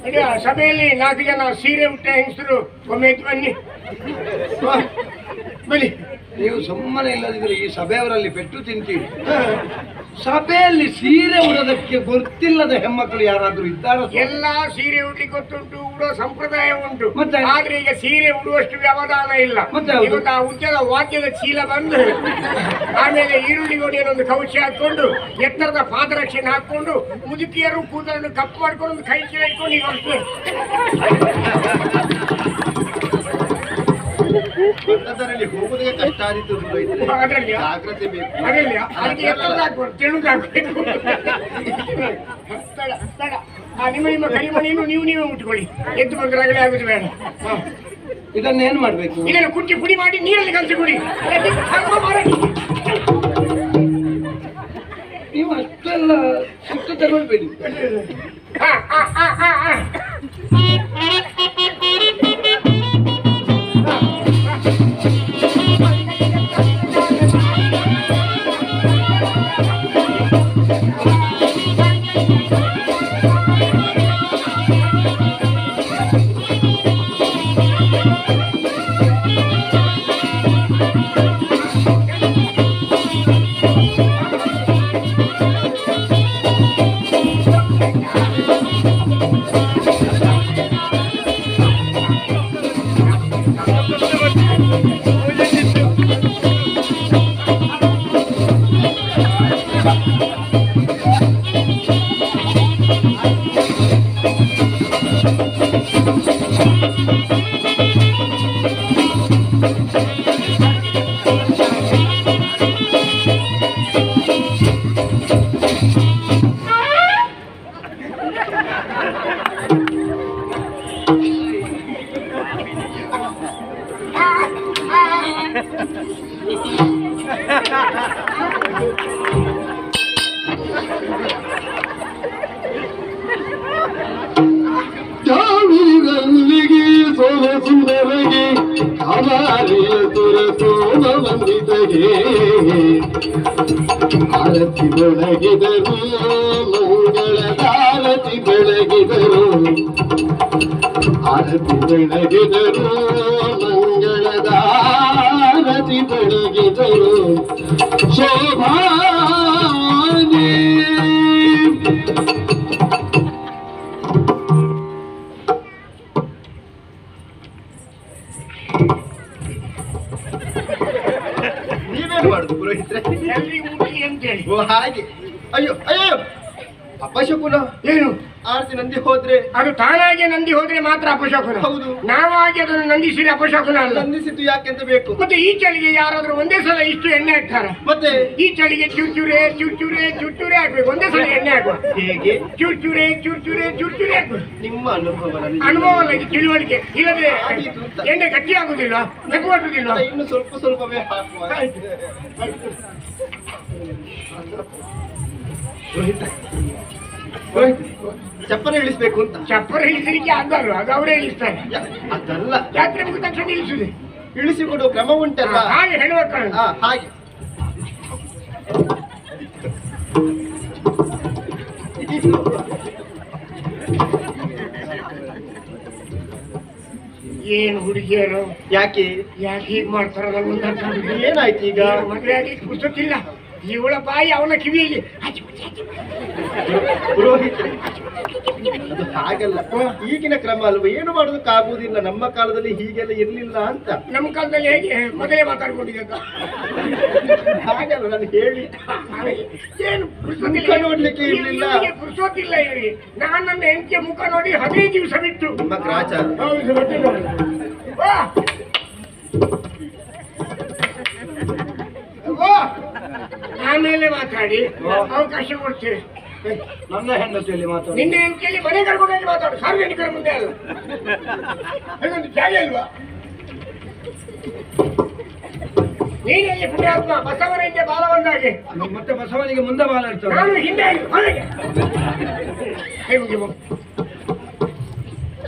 ಈಗ ಸಭೆಯಲ್ಲಿ 4 ಜನ ಸೀರೆ ಉಟ್ಟ ಹೆಂಗಸರು ಒಮ್ಮೆ ಎದ್ದು ಬನ್ನಿ. ಬನ್ನಿ. ನೀವು ಸುಮ್ಮನೆ ಇಲ್ಲದಿದ್ರೆ ಈ ಸಭೆಯವರಲ್ಲಿ ಪೆಟ್ಟು ತಿಂತೀರಿ. ಸಭೆಯಲ್ಲಿ ಸೀರೆ ಉಡೋದಕ್ಕೆ ಗೊತ್ತಿಲ್ಲದ ಹೆಣ್ಮಕ್ಳು ಯಾರಾದ್ರೂ ಇದ್ದಾರ? ಎಲ್ಲಾ ಸೀರೆ ಉಡ್ಲಿಕ್ಕೆ ಗೊತ್ತುಂಟು, ಉಡೋ ಸಂಪ್ರದಾಯ ಉಂಟು. ಮತ್ತೆ? ಆದ್ರೆ ಈಗ ಸೀರೆ ಉಡುವಷ್ಟು ವ್ಯವಧಾನ ಇಲ್ಲ. ಮತ್ತೆ ಹೌದು. ಇವತ್ತು ಆ ಉದ್ದದ ವಾದ್ಯದ ಚೀಲ ಬಂದು ಆಮೇಲೆ ಈರುಳ್ಳಿ ಗೋಡಿಯನ್ನೊಂದು ಕೌಚಿ ಹಾಕೊಂಡು ಎತ್ತರದ ಪಾದರಕ್ಷೆನ ಹಾಕೊಂಡು ಮುದುಕಿಯರು ಕೂದಲನ್ನು ಕಪ್ಪು ಮಾಡ್ಕೊಂಡು ಒಂದು ಕೈ ಚೀಲ ಇಟ್ಕೊಂಡು ಈಗ ಹೊರಟು ಅದರಲ್ಲಿ ಹೋಗುದೇ ಕಷ್ಟ ಆದಿತ್ತು. ಅದರಲ್ಲಿ ಜಾಗ್ರತೆ ಬೇಕು. ಅದರಲ್ಲಿ ಅದಕ್ಕೆ ಎತ್ತರದ ಹಾಕ್ಬೋದು, ತೆಳುದು ಹಾಕ್ಬೇಕು. ಬೇಡ ಬೇಡ, ನಿಮ್ಮ ಕರಿಮಣಿಯನ್ನು ನೀವೇ ಮುಟ್ಕೊಳ್ಳಿ, ಎದ್ದು ಬಂದ್ರಾಗಲೇ ಆಗುದು ಬೇಡ. ಇದನ್ನ ಏನ್ ಮಾಡ್ಬೇಕು? ಇದನ್ನು ಕುಟ್ಟಿ ಪುಡಿ ಮಾಡಿ ನೀರಲ್ಲಿ ಕಲಸಿ ಕುಡಿ. ನೀವು ಅಷ್ಟೆಲ್ಲ ಸುಟ್ಟು ತಗೊಳ್ಬೇಡಿ. ಅಮಾರಿಯ ತುರ ಸೋಮ ವಂದಿತಗೆ ಆರತಿ ಬೆಳಗಿದರು ಮಂಗಳದಾರತಿ ಬೆಳಗಿದರು ಆರತಿ ಬೆಳಗಿದರು ಮಂಗಳದಾರತಿ ಬೆಳಗಿದರು ಶೋಭಾನೆ ನೀವೇನು ಮಾಡುದು ಪುರೋಹಿತ್ರೆ? ಓ ಹಾಗೆ. ಅಯ್ಯೋ ಅಯ್ಯೋ ಅಪಶಕುನ. ಏನು ಆರ್ತಿ ನಂದಿ ಹೋದ್ರೆ ಅದು ತಾನಾಗಿ ನಂದಿ ಹೋದ್ರೆ ಮಾತ್ರ ಅಪಶಕುನ. ಹೌದು. ನಾವಾಗಿ ಅದನ್ನು ನಂದಿಸಿದ್ರೆ ಅಪಶಕುನ ಅಲ್ಲ. ನಂದಿಸಿದ್ದು ಯಾಕೆಂತ ಬೇಕು. ಮತ್ತೆ ಈ ಚಳಿಗೆ ಯಾರಾದ್ರೂ ಒಂದೇ ಸಲ ಇಷ್ಟು ಎಣ್ಣೆ ಹಾಕ್ತಾರ? ಮತ್ತೆ ಈ ಚಳಿಗೆ ಚುರ್ಚುರೆ ಚುರ್ಚುರೆ ಚುರ್ಚುರೆ ಹಾಕ್ಬೇಕು. ಒಂದೇ ಸಲ ಎಣ್ಣೆ ಹಾಕುವ. ಹೇಗೆ? ಚುರ್ಚುರೆ ಚುರ್ಚುರೆ ಚುರ್ಚುರೆ ಹಾಕ್ಬೇಕು. ನಿಮ್ಮ ಅನುಭವ ಅನುಭವ ಅಲ್ಲ, ಇದು ತಿಳುವಳಿಕೆ. ಇಲ್ಲದೆ ಎಣ್ಣೆ ಗಟ್ಟಿ ಆಗುದಿಲ್ಲ, ನಗುವಾಗುದಿಲ್ಲ. ಇನ್ನು ಸ್ವಲ್ಪ ಸ್ವಲ್ಪವೇ ಹಾಕುವ. ಚಪ್ಪರ ಇಳಿಸ್ಬೇಕು ಅಂತ. ಚಪ್ಪರ ಇಳಿಸಲಿಕ್ಕೆ ಆಗಲ್ಲ, ಅದು ಅವರೇ ಇಳಿಸ್ತಾರೆ. ಅದಲ್ಲ, ಜಾತ್ರೆ ಮುಗಿದ ತಕ್ಷಣ ಇಳಿಸುದೆ. ಇಳಿಸಿಕೊಡುವ ಕ್ರಮ ಉಂಟಲ್ಲ. ಹಾಗೆ ಹೆಣ್ಮಕ್ಕಳು. ಹಾಗೆ ಏನು ಹುಡುಗಿಯರು ಯಾಕೆ ಯಾಕೆ ಹೀಗೆ ಮಾಡ್ತಾರ? ನನ್ಗೊಂದು ಅರ್ಥ ಆಗುದಿಲ್ಲ. ಏನಾಯ್ತು ಈಗ? ಮದುವೆ ಆಗ್ಲಿಕ್ಕೆ ಪುಸ್ತಕಿಲ್ಲ. ಇವಳ ಬಾಯಿ ಅವನ ಕಿವಿಯಲ್ಲಿ ಪುರೋಹಿತ್ರೆ, ಅದು ಹಾಗಲ್ಲ. ಈಗಿನ ಕ್ರಮ ಅಲ್ವಾ, ಏನು ಮಾಡೋದಕ್ಕಾಗುವುದಿಲ್ಲ. ನಮ್ಮ ಕಾಲದಲ್ಲಿ ಹೀಗೆಲ್ಲ ಇರ್ಲಿಲ್ಲ ಅಂತ. ನಮ್ಮ ಕಾಲದಲ್ಲಿ ಹೇಗೆ ಮೊದಲೇ ಮಾತಾಡ್ಕೊಂಡಿದ್ದ? ಹಾಗಲ್ಲ, ನಾನು ಹೇಳಿ ಏನು ಮುಖ ನೋಡ್ಲಿಕ್ಕೆ ಇರ್ಲಿಲ್ಲ. ಪುರುಸೋತಿಲ್ಲ ಇವರಿಗೆ. ನಾನು ನನ್ನ ಹೆಂಡತಿಯ ಮುಖ ನೋಡಿ 15 ದಿವಸ ಬಿಟ್ಟು. ನಿಮ್ಮ ಗ್ರಾಚಾರ. ಹೌದು, ಗೊತ್ತಿಲ್ಲ. ವಾ. ವಾ. ಆಮೇಲೆ ಮಾತಾಡಿ ಅವಕಾಶ ಕೊಡ್ತೇವೆ. ನನ್ನ ಹೆಂಡತಿಯಲ್ಲಿ ಮಾತಾಡ. ನಿನ್ನೆ ಹೆಂಡತಿಯಲ್ಲಿ ಮನೆ ಕರ್ಕೊಂಡೋಗಿ ಮಾತಾಡು, ಸಾರ್ವಜನಿಕರ ಮುಂದೆ ಅಲ್ಲ. ಅದೊಂದು ಜಾಗ ಇಲ್ವಾ? ನೀನಲ್ಲಿ ಪುಣ್ಯಾತ್ಮ ಬಸವನ ಹಿಂದೆ ಬಾಲ ಬಂದಾಗೆ. ಮತ್ತೆ ಬಸವನಿಗೆ ಮುಂದೆ ಬಾಲ ಇರ್ತದೆ. ನಾನು ಹಿಂದೆ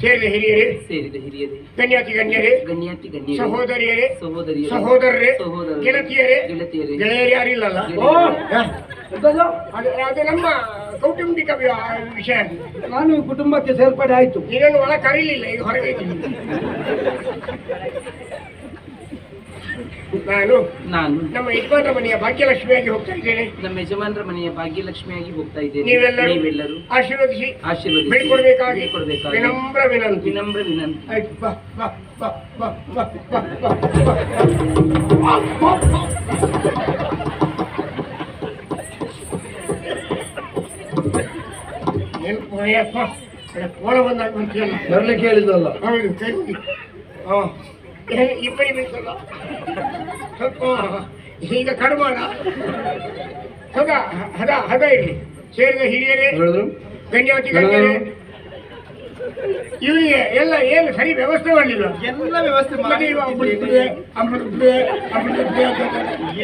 ಸೇರಿದ ಹಿರಿಯರೇ, ಸೇರಿದ ಹಿರಿಯರೇ, ಗಣ್ಯಾತಿ ಗಣ್ಯರೇ, ಗಣ್ಯಾತಿ ಗಣ್ಯರೇ, ಸಹೋದರಿಯರೇ, ಸಹೋದರಿಯರೇ, ಸಹೋದರರೇ, ಸಹೋದರರೇ, ಗೆಳತಿಯರೇ, ಗೆಳತಿಯರೇ, ಗೆಳೆಯರು ಯಾರಿಲ್ಲಲ್ಲ. ಅದು ನಮ್ಮ ಕೌಟುಂಬಿಕ ವಿಷಯ. ನಾನು ಕುಟುಂಬಕ್ಕೆ ಸೇರ್ಪಡೆ ಆಯ್ತು. ನೀನನ್ನು ಒಳ ಕರೀಲಿಲ್ಲ, ಈಗ ಹೊರಗೆ ಇದ್ದೀನಿ. ನಾನು ನಮ್ಮ ಯಜಮಾನರ ಮನೆಯ ಭಾಗ್ಯಲಕ್ಷ್ಮಿಯಾಗಿ ಹೋಗ್ತಾ ಇದ್ದೇನೆ. ನಮ್ಮ ಯಜಮಾನರ ಮನೆಯ ಭಾಗ್ಯಲಕ್ಷ್ಮಿಯಾಗಿ ಹೋಗ್ತಾ ಇದ್ದೇನೆ. ನೀವೆಲ್ಲರೂ ಆಶೀರ್ವದಿಸಿ ಬೆಳ್ಕೊಡ್ಬೇಕಾಗಿ ವಿನಮ್ರ ವಿನಂತಿ. ವಿನಮ್ರ ವಿನಂತಿ. ಆಯ್ತು, ಬಾ ಬಾ ಬಾ ಬಾ ಬಾ ಬಾ ಬಾ. ಏನು ಪುಣ್ಯಾತ್ಮ, ಕೋಳ ಬಂದಾಗ ಬಂತಿಯಲ್ಲ. ಬರ್ಲಿಕ್ಕೆ ಹೇಳಿದಲ್ಲ. ಹೌದು, ಸರಿ. ಇಬ್ಬರಿ ಬೇಕಲ್ಲ, ಸ್ವಲ್ಪ ಈಗ ಕಡಿಮಾಡ. ಹದ ಹದ ಹದ ಇರಲಿ. ಸೇರಿದ ಹಿರಿಯರೇ, ಗಣ್ಯಾತಿ ಗಣ್ಯರೇ, ಇವರಿಗೆ ಎಲ್ಲ ಏನು ಸರಿ ವ್ಯವಸ್ಥೆ ಮಾಡಲಿಲ್ಲ. ಎಲ್ಲ ವ್ಯವಸ್ಥೆ ಮಾಡಿ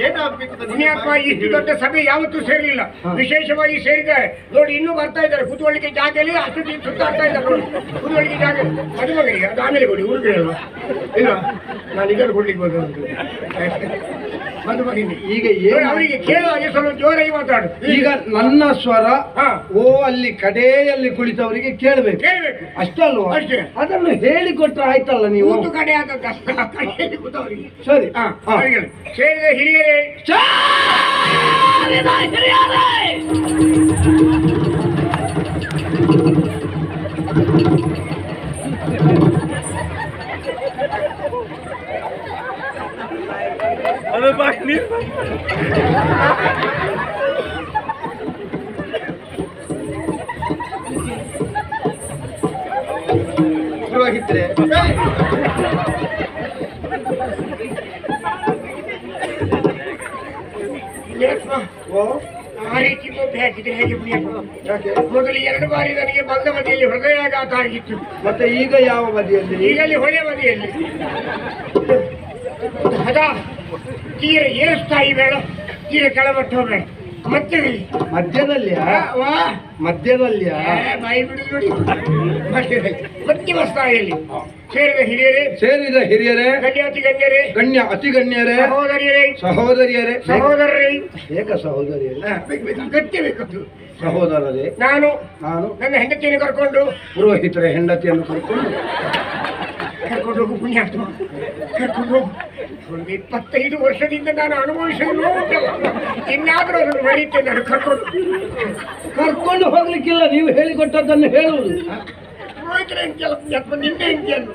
ಏನಾಗ್ಬೇಕು? ಪುಣ್ಯಾತ್ಮ, ಇಷ್ಟು ದೊಡ್ಡ ಸಭೆ ಯಾವತ್ತೂ ಸೇರಲಿಲ್ಲ. ವಿಶೇಷವಾಗಿ ಸೇರಿದ್ದಾರೆ ನೋಡಿ. ಇನ್ನೂ ಬರ್ತಾ ಇದ್ದಾರೆ. ಕುತೂಹಲಿಕೆ ಜಾಗದಲ್ಲಿ ಅಷ್ಟು ಸುತ್ತಾಡ್ತಾ ಇದ್ದಾರೆ ನೋಡಿ. ಕುತೂಹಲಿಕೆ ಜಾಗ ಮದುಮಗನಿಗೆ ಅದು ಆಮೇಲೆ ಕೊಡಿ, ಹುಡುಗರೇ ಅಲ್ವಾ? ಇಲ್ಲ, ನಾನು ಇದನ್ನು ಕೊಡ್ಲಿಕ್ಕೆ ಬಂದು ಮದುಮಗನಿಗೆ. ಈಗ ಅವರಿಗೆ ಕೇಳೋ ಹಾಗೆ ಸ್ವಲ್ಪ ಜೋರಾಗಿ ಮಾತಾಡು. ಈಗ ನನ್ನ ಸ್ವರ ಓ ಅಲ್ಲಿ ಕಡೆಯಲ್ಲಿ ಕುಳಿತವರಿಗೆ ಕೇಳಬೇಕು. ಕೇಳಬೇಕು ಅಷ್ಟೇ ಅಲ್ವಾ? ಅಷ್ಟೇ. ಅದನ್ನು ಹೇಳಿಕೊಟ್ರೆ ಆಯ್ತಲ್ಲ ನೀವು. ಒಂದು ಕಡೆ ಆದ ಕಡೆಯಲ್ಲಿ ಕೂತವರಿಗೆ. ಸರಿ. ಸೇರಿದ ಹಿರಿಯರೇ, ಪುರೋಹಿತ್ರೆ, ಆ ರೀತಿ ಗೊಂಬೆ ಹಾಕಿದ್ರೆ ಹೇಗೆ ಪುಣ್ಯಾತ್ಮ? ಮೊದಲು 2 ಬಾರಿ ನನಗೆ ಬಂದ ಬದಿಯಲ್ಲಿ ಹೃದಯಾಘಾತ ಆಗಿತ್ತು. ಮತ್ತೆ ಈಗ ಯಾವ ಬದಿಯಲ್ಲಿ? ಈಗಲ್ಲಿ ಹೊಳೆ ಬದಿಯಲ್ಲಿ. ಹದ ತೀರ ಏರಿಸ್ತಾ ಬೇಡ, ತೀರ ಕೆಳಮಟ್ಟ ಹೋಗಬೇಡ. ಮತ್ತೆ ಮಧ್ಯದಲ್ಲಿಯಾ ವಾ ಮಧ್ಯದಲ್ಲಿಯಾ ಬಾಯಿ ಬಿಡುದು ನೋಡಿ ಮಧ್ಯಮ ಸ್ಥಾಯಿಯಲ್ಲಿ ಸೇರಿದ ಹಿರಿಯರೇ ಸೇರಿದ ಹಿರಿಯರೇ ಗಣ್ಯಾತಿ ಗಣ್ಯರೇ ಅತಿ ಗಣ್ಯರೇ ಸಹೋದರಿಯರೇ ಸಹೋದರಿಯರೇ ಸಹೋದರರೇ ಏಕ ಸಹೋದರಿಯರೇ ಗಟ್ಟಿ ಬೇಕದು ಸಹೋದರರೇ ನಾನು ನಾನು ನನ್ನ ಹೆಂಡತಿಯನ್ನು ಕರ್ಕೊಂಡು ಪುರೋಹಿತರ ಹೆಂಡತಿಯನ್ನು ಕರ್ಕೊಂಡು ಹೋಗು ಪುಣ್ಯಾತ್ಮ ಕರ್ಕೊಂಡು ಹೋಗು ಒಂದು 25 ವರ್ಷದಿಂದ ನಾನು ಅನುಭವಿಸಲು ನೋವುಂಟಲ್ಲ ಇನ್ನಾದ್ರೂ ಅದನ್ನು ಮರೀತೇನೆ ನಾನು ಕರ್ಕೊಂಡು ಹೋಗ್ಲಿಕ್ಕಿಲ್ಲ ನೀವು ಹೇಳಿಕೊಟ್ಟದ್ದನ್ನು ಹೇಳುವುದು ಪುರೋಹಿತರ ಹೆಂಡತಿಯಲ್ಲ ಪುಣ್ಯಾತ್ಮ ನಿನ್ನೆ ಹೆಂಡತಿಯನ್ನು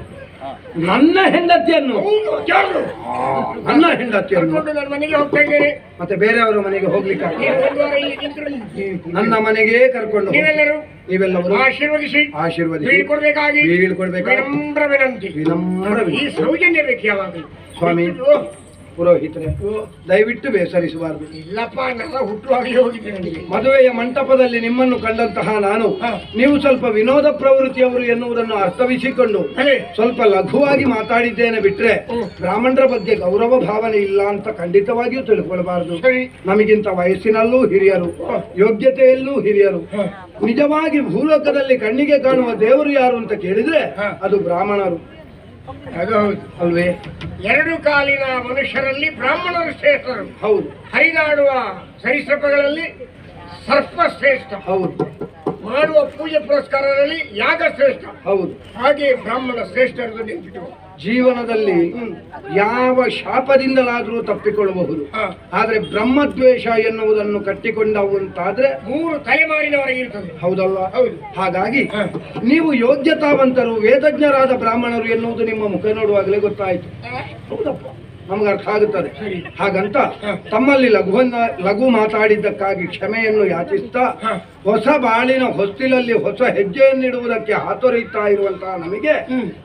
ನನ್ನ ಹೆಂಡತಿಯನ್ನು ಹೌದು ಕೇಳು ನನ್ನ ಹೆಂಡತಿಯನ್ನು ಕರ್ಕೊಂಡು ನನ್ನ ಮನೆಗೆ ಹೋಗ್ತಾ ಇದ್ದೇನೆ ಮತ್ತೆ ಬೇರೆಯವರ ಮನೆಗೆ ಹೋಗ್ಲಿಕ್ಕೆ ನೀವು ಒಂದು ವಾರ ಇಲ್ಲಿ ನಿಂತರು ನನ್ನ ಮನೆಗೆ ಕರ್ಕೊಂಡು ಹೋಗಿ. ನೀವೆಲ್ಲರೂ ನೀವೆಲ್ಲವರು ಆಶೀರ್ವದಿಸಿ ಆಶೀರ್ವದಿಸಿ ಬೀಳ್ಕೊಡ್ಬೇಕಾಗಿ ಬೀಳ್ಕೊಡ್ಬೇಕಾಗಿ ವಿನಮ್ರ ವಿನಂತಿ ವಿನಮ್ರ ಈ ಸೌಜನ್ಯ ಬೇಕು ಯಾವಾಗಲೂ ಸ್ವಾಮಿ ಪುರೋಹಿತರೆ ದಯವಿಟ್ಟು ಬೇಸರಿಸಬಾರದು. ಇಲ್ಲಪ್ಪ ನನ್ನ ಹುಟ್ಟುವಾಗಲೇ ಹೋಗಿದ್ದೆ ನನಗೆ ಮದುವೆಯ ಮಂಟಪದಲ್ಲಿ ನಿಮ್ಮನ್ನು ಕಂಡಂತಹ ನಾನು ನೀವು ಸ್ವಲ್ಪ ವಿನೋದ ಪ್ರವೃತ್ತಿಯವರು ಎನ್ನುವುದನ್ನು ಅರ್ಥವಿಸಿಕೊಂಡು ಸ್ವಲ್ಪ ಲಘುವಾಗಿ ಮಾತಾಡಿದ್ದೇನೆ ಬಿಟ್ರೆ ಬ್ರಾಹ್ಮಣರ ಬಗ್ಗೆ ಗೌರವ ಭಾವನೆ ಇಲ್ಲ ಅಂತ ಖಂಡಿತವಾಗಿಯೂ ತಿಳ್ಕೊಳ್ಬಾರದು. ನಮಗಿಂತ ವಯಸ್ಸಿನಲ್ಲೂ ಹಿರಿಯರು, ಯೋಗ್ಯತೆಯಲ್ಲೂ ಹಿರಿಯರು. ನಿಜವಾಗಿ ಭೂಲೋಕದಲ್ಲಿ ಕಣ್ಣಿಗೆ ಕಾಣುವ ದೇವರು ಯಾರು ಅಂತ ಕೇಳಿದ್ರೆ ಅದು ಬ್ರಾಹ್ಮಣರು. ಅದು ಅಲ್ವೇ? ಎರಡು ಕಾಲಿನ ಮನುಷ್ಯರಲ್ಲಿ ಬ್ರಾಹ್ಮಣರು ಶ್ರೇಷ್ಠರು. ಹೌದು. ಹರಿದಾಡುವ ಸರೀಸೃಪಗಳಲ್ಲಿ ಸರ್ಪ ಶ್ರೇಷ್ಠ. ಹೌದು. ಮಾಡುವ ಪೂಜೆ ಪುರಸ್ಕಾರದಲ್ಲಿ ಯಾಗ ಶ್ರೇಷ್ಠ. ಹೌದು. ಹಾಗೆ ಬ್ರಾಹ್ಮಣ ಶ್ರೇಷ್ಠ ಎಂದು ನೆನಪಿಟ್ಟು ಜೀವನದಲ್ಲಿ ಯಾವ ಶಾಪದಿಂದಲಾದರೂ ತಪ್ಪಿಕೊಳ್ಳಬಹುದು. ಆದ್ರೆ ಬ್ರಹ್ಮದ್ವೇಷ ಎನ್ನುವುದನ್ನು ಕಟ್ಟಿಕೊಂಡವಂತಾದ್ರೆ 3 ತಲೆಮಾರಿನವರೆಗೆ ಇರ್ತದೆ. ಹೌದಲ್ವಾ? ಹೌದು. ಹಾಗಾಗಿ ನೀವು ಯೋಗ್ಯತಾವಂತರು, ವೇದಜ್ಞರಾದ ಬ್ರಾಹ್ಮಣರು ಎನ್ನುವುದು ನಿಮ್ಮ ಮುಖ ನೋಡುವಾಗಲೇ ಗೊತ್ತಾಯಿತು. ಹೌದಪ್ಪ, ನಮ್ಗೆ ಅರ್ಥ ಆಗುತ್ತದೆ. ಹಾಗಂತ ತಮ್ಮಲ್ಲಿ ಲಘು ಮಾತಾಡಿದ್ದಕ್ಕಾಗಿ ಕ್ಷಮೆಯನ್ನು ಯಾಚಿಸ್ತಾ ಹೊಸ ಬಾಳಿನ ಹೊಸ್ತಿಲಲ್ಲಿ ಹೊಸ ಹೆಜ್ಜೆಯನ್ನಿಡುವುದಕ್ಕೆ ಹಾತೊರೆಯುತ್ತಾ ಇರುವಂತಹ ನಮಗೆ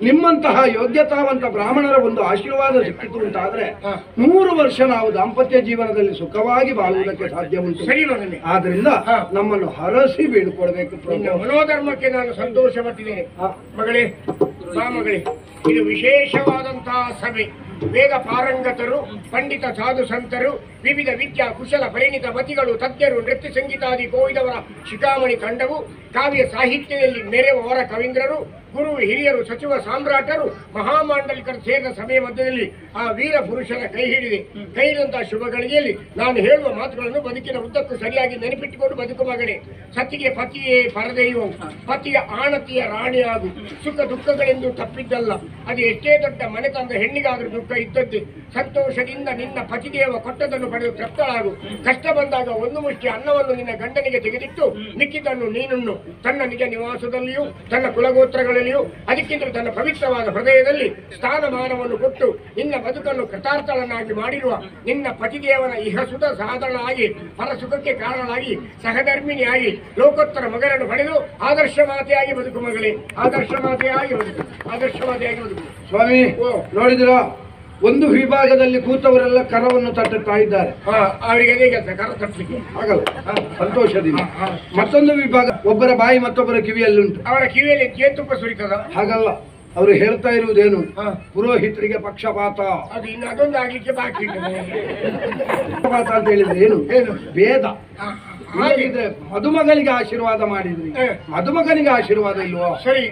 ನಿಮ್ಮಂತಹ ಯೋಗ್ಯತಾವಂತ ಬ್ರಾಹ್ಮಣರ ಒಂದು ಆಶೀರ್ವಾದ ಸಿಕ್ಕಿತು ಅಂತಾದ್ರೆ 100 ವರ್ಷ ನಾವು ದಾಂಪತ್ಯ ಜೀವನದಲ್ಲಿ ಸುಖವಾಗಿ ಬಾಳುವುದಕ್ಕೆ ಸಾಧ್ಯ ಉಂಟು. ಸರಿ ಮಗನೇ. ಆದ್ರಿಂದ ನಮ್ಮನ್ನು ಹರಸಿ ಬೀಳ್ಕೊಡ್ಬೇಕು. ಮನೋಧರ್ಮಕ್ಕೆ ನಾನು ಸಂತೋಷ ಪಟ್ಟಿದ್ದೇನೆ ಮಗಳೇ. ಬಾ ಮಗಳೇ, ಇದು ವಿಶೇಷವಾದಂತಹ ಸಭೆ. ವೇದ ಪಾರಂಗತರು, ಪಂಡಿತ ಸಾಧು ಸಂತರು, ವಿವಿಧ ವಿದ್ಯಾ ಕುಶಲ ಪರಿಣಿತ ಮತಿಗಳು, ತಜ್ಞರು, ನೃತ್ಯ ಸಂಗೀತಾದಿ ಕೋವಿದವರ ಶಿಖಾಮಣಿ ತಂಡವು, ಕಾವ್ಯ ಸಾಹಿತ್ಯದಲ್ಲಿ ಮೆರೆವವರ ಕವೀಂದ್ರರು, ಗುರು ಹಿರಿಯರು, ಸಚಿವ ಸಾಮ್ರಾಟರು, ಮಹಾಮಾಂಡಲಿಕರು ಸೇರಿದ ಸಭೆಯ ಮಧ್ಯದಲ್ಲಿ ಆ ವೀರ ಪುರುಷರ ಕೈ ಹಿಡಿದಂತಹ ಶುಭ ಗಳಿಗೆಯಲ್ಲಿ ನಾನು ಹೇಳುವ ಮಾತುಗಳನ್ನು ಬದುಕಿನ ಉದ್ದಕ್ಕೂ ಸರಿಯಾಗಿ ನೆನಪಿಟ್ಟುಕೊಂಡು ಬದುಕು ಮಗನೇ. ಸತಿಗೆ ಪತಿಯೇ ಪರದೈವವು, ಪತಿಯ ಆಣತಿಯ ರಾಣಿಯಾಗು. ಸುಖ ದುಃಖಗಳೆಂದು ತಪ್ಪಿದ್ದಲ್ಲ, ಅದು ಎಷ್ಟೇ ದೊಡ್ಡ ಮನೆ ತಂದ ಹೆಣ್ಣಿಗಾದ್ರೂ ದುಃಖ ಇದ್ದದ್ದೇ. ಸಂತೋಷದಿಂದ ನಿನ್ನ ಪತಿದೇವ ಕೊಟ್ಟದನ್ನು ಪಡೆದು ತೃಪ್ತಳಾಗು. ಕಷ್ಟ ಬಂದಾಗ ಒಂದು ಮುಷ್ಟಿ ಅನ್ನವನ್ನು ನಿನ್ನ ಗಂಡನಿಗೆ ತೆಗೆದಿಟ್ಟು ಮಿಕ್ಕಿದ್ದನ್ನು ನೀನುಣ್ಣು. ತನ್ನ ನಿಜ ನಿವಾಸದಲ್ಲಿಯೂ ತನ್ನ ಕುಲಗೋತ್ರಗಳಲ್ಲಿಯೂ ಅದಕ್ಕಿಂತ ತನ್ನ ಪವಿತ್ರವಾದ ಹೃದಯದಲ್ಲಿ ಸ್ಥಾನಮಾನವನ್ನು ಕೊಟ್ಟು ನಿನ್ನ ಬದುಕನ್ನು ಕೃತಾರ್ಥಳನ್ನಾಗಿ ಮಾಡಿರುವ ನಿನ್ನ ಪತಿದೇವನ ಇಹಸುತ ಸಾಧನಾಗಿ ಪರಸುಖಕ್ಕೆ ಕಾರಣನಾಗಿ ಸಹಧರ್ಮಿಣಿಯಾಗಿ ಲೋಕೋತ್ತರ ಮಗನನ್ನು ಪಡೆದು ಆದರ್ಶ ಮಾತೆಯಾಗಿ ಬದುಕು ಮಗಳೇ. ಆದರ್ಶ ಮಾತೆಯಾಗಿ ಬದುಕು, ಆದರ್ಶ ಮಾತೆಯಾಗಿ ಬದುಕು. ಸ್ವಾಮಿ ನೋಡಿದಿರಾ, ಒಂದು ವಿಭಾಗದಲ್ಲಿ ಕೂತವರೆಲ್ಲ ಕರವನ್ನು ತಟ್ಟುತ್ತಾ ಇದ್ದಾರೆ. ಅವರಿಗೆ ಅದೇ ಕೆಲಸ, ಕರ ತಟ್ಟಲಿಕ್ಕೆ ಆಗಲ್ಲ, ಸಂತೋಷದಿಂದ. ಮತ್ತೊಂದು ವಿಭಾಗ ಒಬ್ಬರ ಬಾಯಿ ಮತ್ತೊಬ್ಬರ ಕಿವಿಯಲ್ಲುಂಟು. ಅವರ ಕಿವಿಯಲ್ಲಿ ಜೇನುತುಪ್ಪ ಸುರಿತದ. ಹಾಗಲ್ಲ, ಅವರು ಹೇಳ್ತಾ ಇರುವುದೇನು? ಪುರೋಹಿತರಿಗೆ ಪಕ್ಷಪಾತ. ಅದು ಇನ್ನು ಅದೊಂದು ಆಗ್ಲಿಕ್ಕೆ ಬಾಕಿ ಪಕ್ಷಪಾತ ಅಂತ ಹೇಳಿದ್ರೆ ಏನು? ಭೇದ. ಹಾಗಿದ್ರೆ ಮದುಮಗಳಿಗೆ ಆಶೀರ್ವಾದ ಮಾಡಿದ್ರಿ, ಮದುಮಗನಿಗೆ ಆಶೀರ್ವಾದ ಇಲ್ವೋ? ಸರಿ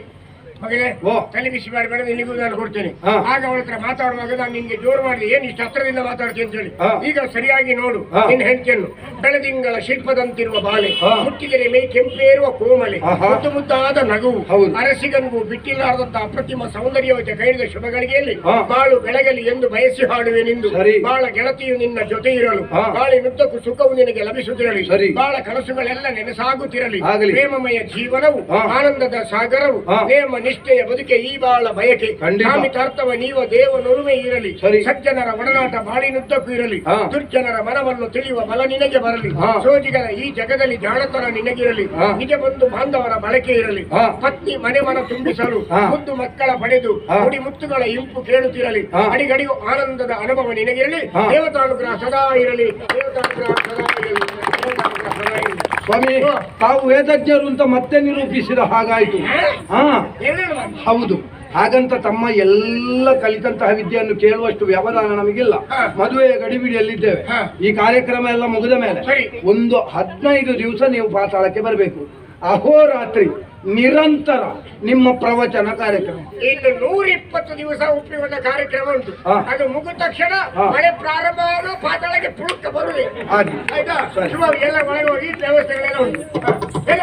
ಮಗನೇ, ತಲೆ ಬಿಸಿ ಮಾಡಬೇಡ, ನಿನಗೂ ನಾನು ಕೊಡ್ತೇನೆ. ಆಗ ಅವಳ ಹತ್ರ ಮಾತಾಡುವಾಗ ನಾನು ನಿನ್ಗೆ ಜೋರು ಮಾಡಿದೆ, ಏನ್ ಇಷ್ಟು ಹತ್ರದಿಂದ ಮಾತಾಡ್ತೀನಿ ಅಂತ ಹೇಳಿ. ಈಗ ಸರಿಯಾಗಿ ನೋಡು ನಿನ್ನ ಹೆಂಡತಿಯನ್ನು. ಬೆಳದಿಂಗಳ ಶಿಲ್ಪದಂತಿರುವ ಬಾಳೆ, ಮುಟ್ಟಿದರೆ ಮೈ ಕೆಂಪೇರುವ ಕೋಮಲೆ, ಮುದ್ದು ಮುದ್ದಾದ ನಗುವು, ಅರಸಿಗನಿಗೂ ಬಿಟ್ಟಿಲ್ಲಾರದಂತಹ ಅಪ್ರತಿಮ ಸೌಂದರ್ಯವತೆ ಕೈಡಿದ ಶುಭಗಳಿಗೆಯಲ್ಲಿ ಬಾಳು ಬೆಳಗಲಿ ಎಂದು ಬಯಸಿ ಹಾಡುವೆ ನಿಂದು. ಬಾಳ ಗೆಳತಿಯು ನಿನ್ನ ಜೊತೆ ಇರಲು, ಬಾಳಿನುದ್ದಕ್ಕೂ ಸುಖವು ನಿನಗೆ ಲಭಿಸುತ್ತಿರಲಿ, ಬಾಳ ಕನಸುಗಳೆಲ್ಲ ನೆನಸಾಗುತ್ತಿರಲಿ. ಪ್ರೇಮಮಯ ಜೀವನವು, ಆನಂದದ ಸಾಗರವು, ನೇಮ ನಿಷ್ಠೆಯ ಬದುಕೆ ಈ ಬಾಳ ಬಯಕೆ. ಕಾಮಿತಾರ್ಥವ ನೀವ ದೇವನೊಲುಮೆ ಇರಲಿ, ಸಜ್ಜನರ ಒಡನಾಟ ಬಾಳಿನುದ್ದಕ್ಕೂ ಇರಲಿ, ದುರ್ಜನರ ಮನವನ್ನು ತಿಳಿಯುವ ಬಲ ನಿನಗೆ ಬರಲಿ, ಸೋಜಿಗರ ಈ ಜಗದಲ್ಲಿ ಜಾಣತನ ನಿನಗಿರಲಿ, ನಿಜ ಬಂಧು ಬಾಂಧವರ ಬಳಕೆ ಇರಲಿ, ಪತ್ನಿ ಮನೆ ಮನ ತುಂಬಿಸಲು ಮುದ್ದು ಮಕ್ಕಳ ಪಡೆದು ಮುಡಿ ಮುತ್ತುಗಳ ಇಂಪು ಕೇಳುತ್ತಿರಲಿ, ಅಡಿಗಡಿಗೂ ಆನಂದದ ಅನುಭವ ನಿನಗಿರಲಿ, ದೇವತಾನುಗ್ರಹ ಸದಾ ಇರಲಿ, ದೇವತಾನುಗ್ರಹ ಸದಾ ಇರಲಿ. ಸ್ವಾಮಿ, ತಾವು ವೇದಜ್ಞರು ಅಂತ ಮತ್ತೆ ನಿರೂಪಿಸಿದ ಹಾಗಾಯಿತು. ಹೌದು, ಹಾಗಂತ ತಮ್ಮ ಎಲ್ಲ ಕಲಿತಂತಹ ವಿದ್ಯೆಯನ್ನು ಕೇಳುವಷ್ಟು ವ್ಯವಧಾನ ನಮಗಿಲ್ಲ. ಮದುವೆಯ ಗಡಿಬಿಡಿಯಲ್ಲಿದ್ದೇವೆ. ಈ ಕಾರ್ಯಕ್ರಮ ಎಲ್ಲ ಮುಗಿದ ಮೇಲೆ ಒಂದು 15 ದಿವಸ ನೀವು ಪಾತಾಳಕ್ಕೆ ಬರಬೇಕು. ಅಹೋರಾತ್ರಿ ನಿರಂತರ ನಿಮ್ಮ ಪ್ರವಚನ ಕಾರ್ಯಕ್ರಮ. ಇನ್ನು 120 ದಿವಸ ಉಪಯೋಗ ಕಾರ್ಯಕ್ರಮ ಉಂಟು. ಅದು ಮುಗಿದ ತಕ್ಷಣ ಮಳೆ ಪ್ರಾರಂಭ ಆಗೋ ಪಾತಾಳಕ್ಕೆ ಪುಳುಕ್ಕ ಬರುವುದೇ. ಆಯ್ತಾ? ಎಲ್ಲ ಒಳಗೆ ಹೋಗಿ ವ್ಯವಸ್ಥೆಗಳೆಲ್ಲ ಉಂಟು. ಎಲ್ಲ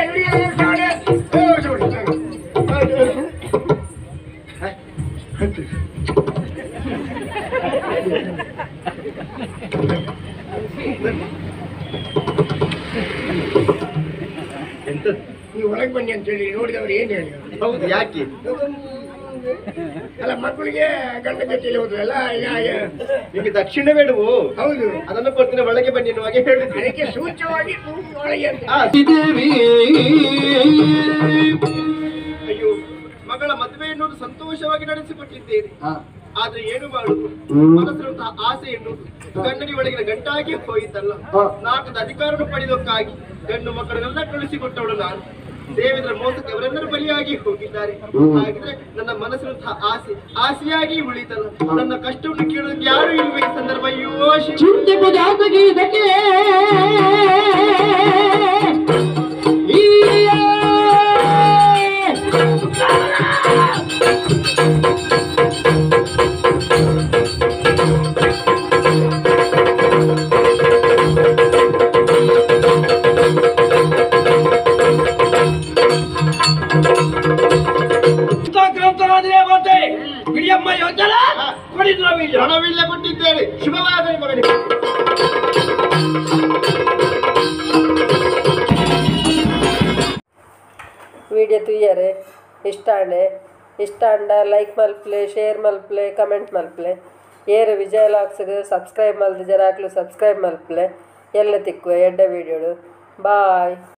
ನೀವು ಒಳಗೆ ಬನ್ನಿ ಅಂತ ಹೇಳಿ ನೋಡಿದವರು ಏನು ಹೇಳಿ? ಹೌದು, ಯಾಕೆ? ಅಲ್ಲ, ಮಕ್ಕಳಿಗೆ ಗಂಡ ಜೊತೆಯಲ್ಲಿ ಹೋದ್ರಲ್ಲ, ನಿಮಗೆ ದಕ್ಷಿಣ ಬೇಡವು? ಹೌದು, ಅದನ್ನು ಕೊಡ್ತೀನಿ, ಒಳಗೆ ಬನ್ನಿ ಎನ್ನುವಾಗೆ ಹೇಳಿದ್ವಿ. ಅದಕ್ಕೆ ಸೂಚ್ಯವಾಗಿ ಒಳಗೆ ಅಂತ. ಅಯ್ಯೋ, ಮಗಳ ಮದುವೆ ಎನ್ನುವುದು ಸಂತೋಷವಾಗಿ ನಡೆಸಿಕೊಟ್ಟಿದ್ದೇನೆ. ಆದ್ರೆ ಏನು ಮಾಡುದು, ಮನಸ್ಸಿರುವಂತಹ ಆಸೆ ಎನ್ನುವುದು ಗಂಡನಿ ಒಳಗಿನ ಗಂಟಾಗಿ ಹೋಯಿತಲ್ಲ. ನಾಟದ ಅಧಿಕಾರವನ್ನು ಪಡೆಯೋಕ್ಕಾಗಿ ಗಂಡು ಮಕ್ಕಳನ್ನೆಲ್ಲ ಕಳಿಸಿಕೊಟ್ಟವಳು ನಾನು. ದೇವೇಂದ್ರ ಮೋಸಕ್ಕೆ ಅವರೆಲ್ಲರೂ ಬಲಿಯಾಗಿ ಹೋಗಿದ್ದಾರೆ. ಹಾಗಿದ್ರೆ ನನ್ನ ಮನಸ್ಸಿರುವಂತಹ ಆಸೆ ಆಸೆಯಾಗಿ ಉಳಿತಲ್ಲ. ನನ್ನ ಕಷ್ಟವನ್ನು ಕೇಳೋದಕ್ಕೆ ಯಾರು ಇಲ್ವೇ ಈ ಸಂದರ್ಭ? ಅಯ್ಯೋ ಹಣವಿಲ್ಲ ಕೊಟ್ಟಿದ್ದೇನೆ. ಶುಭವಾಗಲಿ ಮಗನಿಗೆ. वीडियो तुयरे इष्ट लाइक मल्पले शेर मल्पले कमेंट मल्पले ಏರು ವಿಜಯ ಲಾಕ್ಸ್ಗೆ ಸಬ್ಸ್ಕ್ರೈಬ್ ಮಲ್ದಿದ್ದಾರೆ. ಸಬ್ಸ್ಕ್ರೈಬ್ ಮಲ್ಪಲೆ ಎಲ್ಲ ತಿಕ್ಕುವೆ ಎಡ್ಡ ವೀಡಿಯೋಡು. ಬಾಯ್.